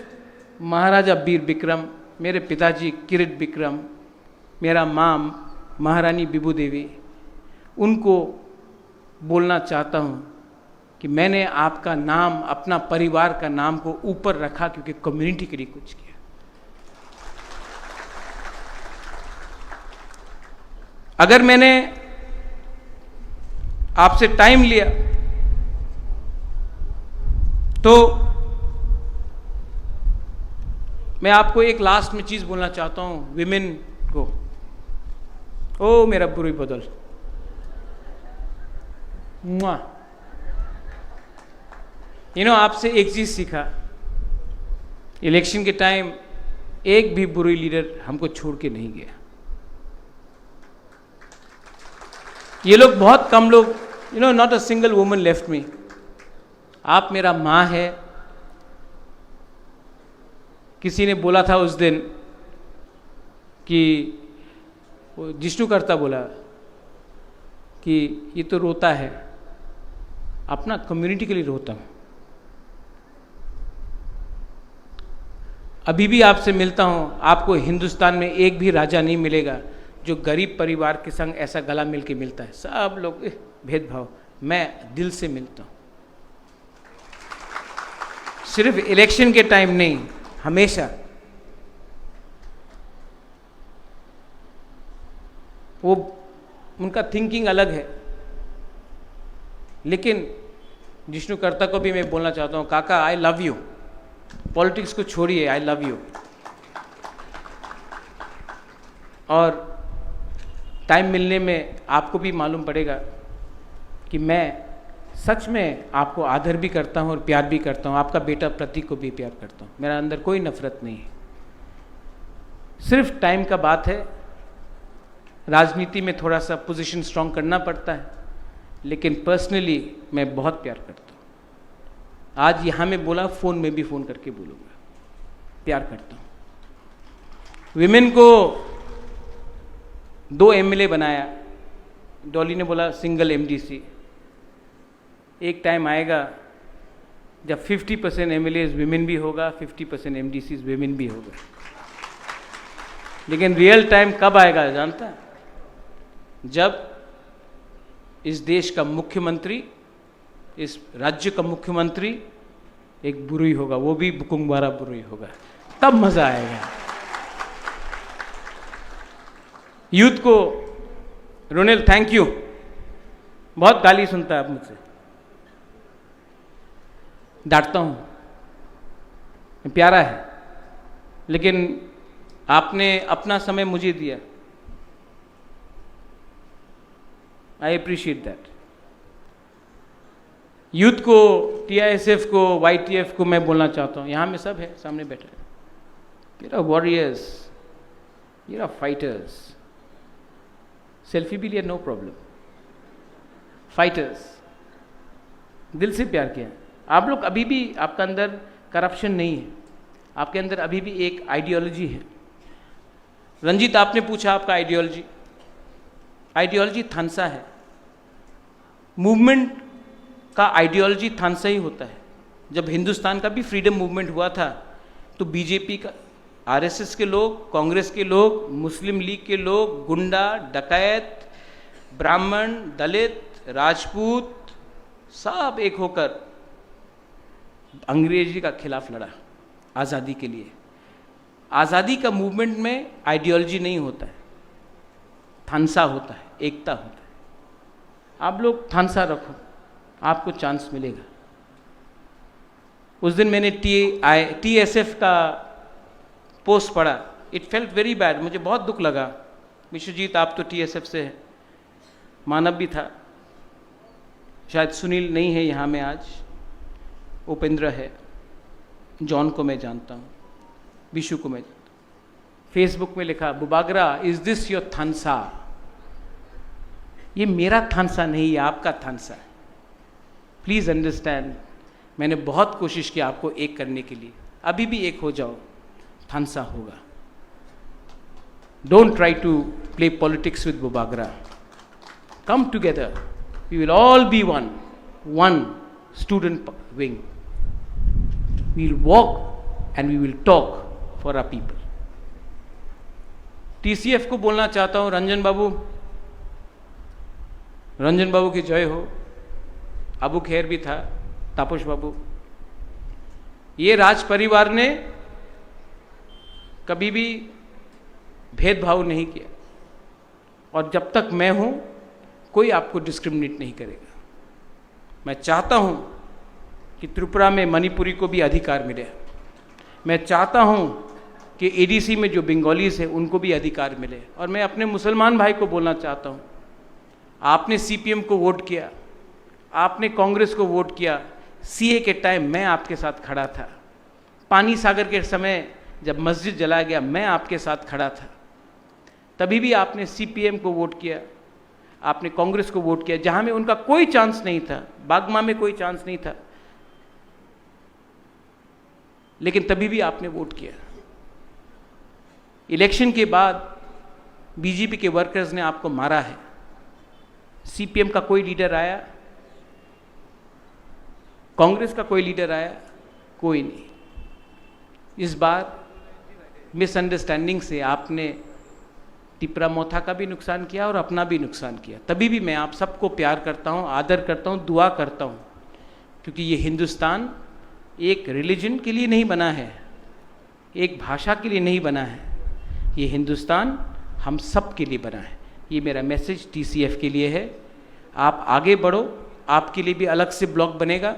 S2: महाराजा वीर विक्रम, मेरे पिताजी किरीट विक्रम, मेरा माँ महारानी बिबू देवी, उनको बोलना चाहता हूँ कि मैंने आपका नाम, अपना परिवार का नाम को ऊपर रखा क्योंकि कम्युनिटी के लिए कुछ किया। अगर मैंने आपसे टाइम लिया तो मैं आपको एक लास्ट में चीज बोलना चाहता हूं विमेन को। ओ मेरा बुरी बदल, आपसे एक चीज सीखा, इलेक्शन के टाइम एक भी बुरी लीडर हमको छोड़ के नहीं गया। ये लोग बहुत कम लोग, not a single woman left me. आप मेरा माँ है। किसी ने बोला था उस दिन कि जिष्णु करता बोला कि ये तो रोता है, अपना कम्युनिटी के लिए रोता हूं। अभी भी आपसे मिलता हूं, आपको हिंदुस्तान में एक भी राजा नहीं मिलेगा जो गरीब परिवार के संग ऐसा गला मिल के मिलता है। सब लोग भेदभाव, मैं दिल से मिलता हूं, सिर्फ इलेक्शन के टाइम नहीं, हमेशा। वो उनका थिंकिंग अलग है, लेकिन जिष्णु कर्ता को भी मैं बोलना चाहता हूं, काका आई लव यू, पॉलिटिक्स को छोड़िए, आई लव यू। और टाइम मिलने में आपको भी मालूम पड़ेगा कि मैं सच में आपको आदर भी करता हूँ और प्यार भी करता हूँ। आपका बेटा प्रतीक को भी प्यार करता हूँ। मेरा अंदर कोई नफरत नहीं है, सिर्फ टाइम का बात है। राजनीति में थोड़ा सा पोजीशन स्ट्रांग करना पड़ता है, लेकिन पर्सनली मैं बहुत प्यार करता हूँ। आज यहाँ में बोला, फ़ोन में भी फ़ोन करके बोलूँगा, प्यार करता हूँ। विमेन को 2 MLA बनाया, डॉली ने बोला सिंगल MDC। एक टाइम आएगा जब 50% MLAs विमेन भी होगा, 50% MDCs विमेन भी होगा। लेकिन रियल टाइम कब आएगा जानता है? जब इस देश का मुख्यमंत्री, इस राज्य का मुख्यमंत्री एक बुरुई होगा, वो भी बुकुंगवारा बुरुई होगा, तब मजा आएगा। यूथ को, रोनेल थैंक यू, बहुत गाली सुनता है आप मुझसे, डांटता हूं, प्यारा है, लेकिन आपने अपना समय मुझे दिया, आई अप्रिशिएट दैट। यूथ को, TISF को, YTF को मैं बोलना चाहता हूँ, यहाँ में सब है, सामने बैठे हैं, मेरा वॉरियर्स, मेरा फाइटर्स, सेल्फी भी लिया, नो प्रॉब्लम, फाइटर्स, दिल से प्यार किया। आप लोग अभी भी, आपका अंदर करप्शन नहीं है, आपके अंदर अभी भी एक आइडियोलॉजी है। रंजीत, आपने पूछा आपका आइडियोलॉजी, आइडियोलॉजी थानसा है। मूवमेंट का आइडियोलॉजी थानसा ही होता है। जब हिंदुस्तान का भी फ्रीडम मूवमेंट हुआ था तो बीजेपी का, RSS के लोग, कांग्रेस के लोग, मुस्लिम लीग के लोग, गुंडा, डकैत, ब्राह्मण, दलित, राजपूत, सब एक होकर अंग्रेजी का खिलाफ लड़ा आज़ादी के लिए। आज़ादी का मूवमेंट में आइडियोलॉजी नहीं होता है, थानसा होता है, एकता होता है। आप लोग थानसा रखो, आपको चांस मिलेगा। उस दिन मैंने TSF का पोस्ट पढ़ा, इट फेल्ट वेरी बैड, मुझे बहुत दुख लगा। विश्वजीत, आप तो TSF से हैं, मानव भी था, शायद सुनील नहीं है यहाँ में आज, उपेंद्र है, जॉन को मैं जानता हूँ, विशु को मैं जानता हूँ। फेसबुक में लिखा, बुबागरा इज दिस योर थानसा? ये मेरा थानसा नहीं है, आपका थानसा है। प्लीज़ अंडरस्टैंड, मैंने बहुत कोशिश की आपको एक करने के लिए, अभी भी एक हो जाओ, थानसा होगा। Don't try to play politics with Bubagra, come together, we will all be one student wing, we will walk and we will talk for our people. TCF को बोलना चाहता हूं, रंजन बाबू की जय हो। अबू खैर भी था, तापस बाबू, ये राज परिवार ने कभी भी भेदभाव नहीं किया, और जब तक मैं हूं कोई आपको डिस्क्रिमिनेट नहीं करेगा। मैं चाहता हूं कि त्रिपुरा में मणिपुरी को भी अधिकार मिले। मैं चाहता हूं कि ADC में जो बंगालीज हैं उनको भी अधिकार मिले। और मैं अपने मुसलमान भाई को बोलना चाहता हूं, आपने CPM को वोट किया, आपने कांग्रेस को वोट किया, CA के टाइम मैं आपके साथ खड़ा था, पानी सागर के समय जब मस्जिद जला गया मैं आपके साथ खड़ा था, तभी भी आपने CPM को वोट किया, आपने कांग्रेस को वोट किया, जहां में उनका कोई चांस नहीं था, बागमा में कोई चांस नहीं था, लेकिन तभी भी आपने वोट किया। इलेक्शन के बाद BJP के वर्कर्स ने आपको मारा है, CPM का कोई लीडर आया, कांग्रेस का कोई लीडर आया? कोई नहीं। इस बार मिसअंडरस्टैंडिंग से आपने टिपरा मोथा का भी नुकसान किया और अपना भी नुकसान किया। तभी भी मैं आप सबको प्यार करता हूँ, आदर करता हूँ, दुआ करता हूँ, क्योंकि ये हिंदुस्तान एक रिलीजन के लिए नहीं बना है, एक भाषा के लिए नहीं बना है, ये हिंदुस्तान हम सब के लिए बना है। ये मेरा मैसेज TCF के लिए है। आप आगे बढ़ो, आपके लिए भी अलग से ब्लॉक बनेगा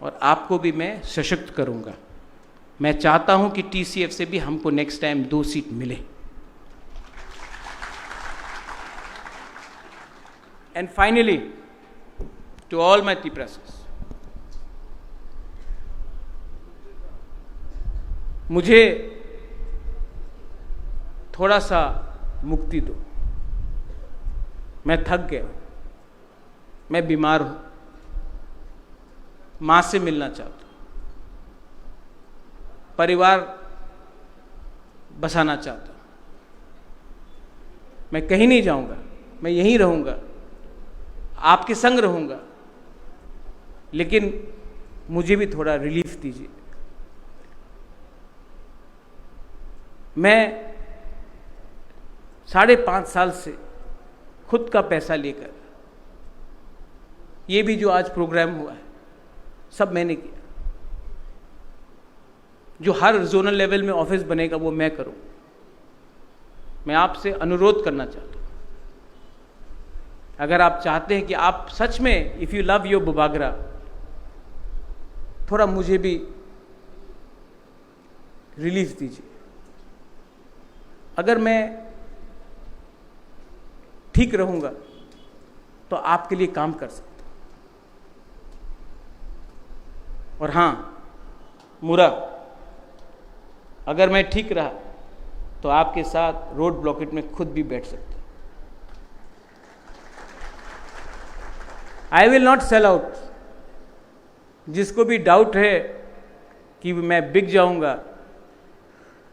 S2: और आपको भी मैं सशक्त करूँगा। मैं चाहता हूं कि TCF से भी हमको नेक्स्ट टाइम 2 सीट मिले। And finally to all my Tiprasas, मुझे थोड़ा सा मुक्ति दो। मैं थक गया, मैं बीमार हूं, मां से मिलना चाहता हूं, परिवार बसाना चाहता हूं। मैं कहीं नहीं जाऊंगा, मैं यहीं रहूंगा, आपके संग रहूंगा, लेकिन मुझे भी थोड़ा रिलीफ दीजिए। मैं 5.5 साल से खुद का पैसा लेकर, ये भी जो आज प्रोग्राम हुआ है सब मैंने किया। जो हर जोनल लेवल में ऑफिस बनेगा वो मैं करूं। मैं आपसे अनुरोध करना चाहता हूं, अगर आप चाहते हैं कि आप सच में if you love your Bubagra, थोड़ा मुझे भी रिलीफ दीजिए। अगर मैं ठीक रहूंगा तो आपके लिए काम कर सकता हूं। और हां मुरा, अगर मैं ठीक रहा तो आपके साथ रोड ब्लॉकेट में खुद भी बैठ सकता हूं। I will not sell out. जिसको भी डाउट है कि मैं बिक जाऊंगा,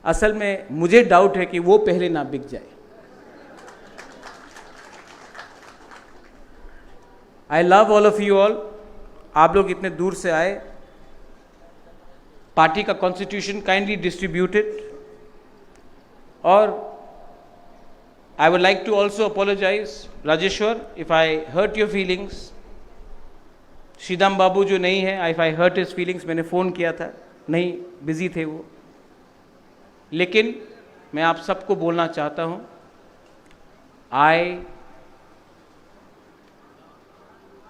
S2: असल में मुझे डाउट है कि वो पहले ना बिक जाए। I love all of you all. आप लोग इतने दूर से आए। पार्टी का कॉन्स्टिट्यूशन काइंडली डिस्ट्रीब्यूटेड, और I would like to also apologize Rajeshwar if I hurt your feelings. Sridam Babu जो नहीं है, if I hurt his feelings, मैंने फ़ोन किया था, नहीं बिजी थे वो। लेकिन मैं आप सबको बोलना चाहता हूं,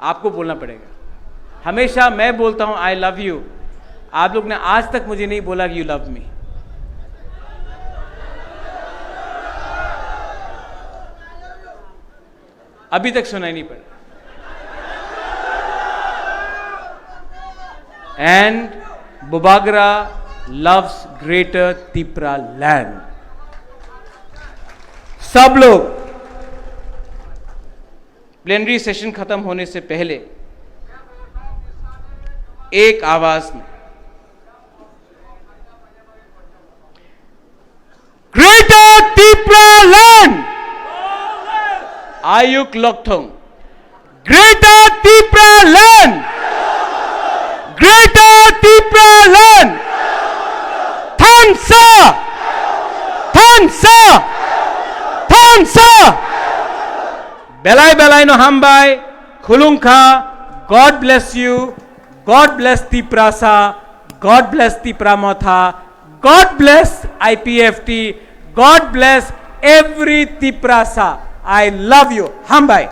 S2: आपको बोलना पड़ेगा। हमेशा मैं बोलता हूं आई लव यू, आप लोग ने आज तक मुझे नहीं बोला कि यू लव मी। अभी तक सुनाई नहीं पड़ा। And Bubagra loves greater Tipra land। सब लोग प्लेनरी सेशन खत्म होने से पहले एक आवाज में ग्रेटर तिप्रा लैंड आयुक लोकथोंग, greater Tipra land, greater Tipra land, थांसा, थांसा, थांसा, बेलाई बेलाई नो हमबाई, खुलुंखा, God bless you, God bless Tiprasa, God bless Tipramotha, God bless IPFT, God bless every Tiprasa. I love you, हमबाई।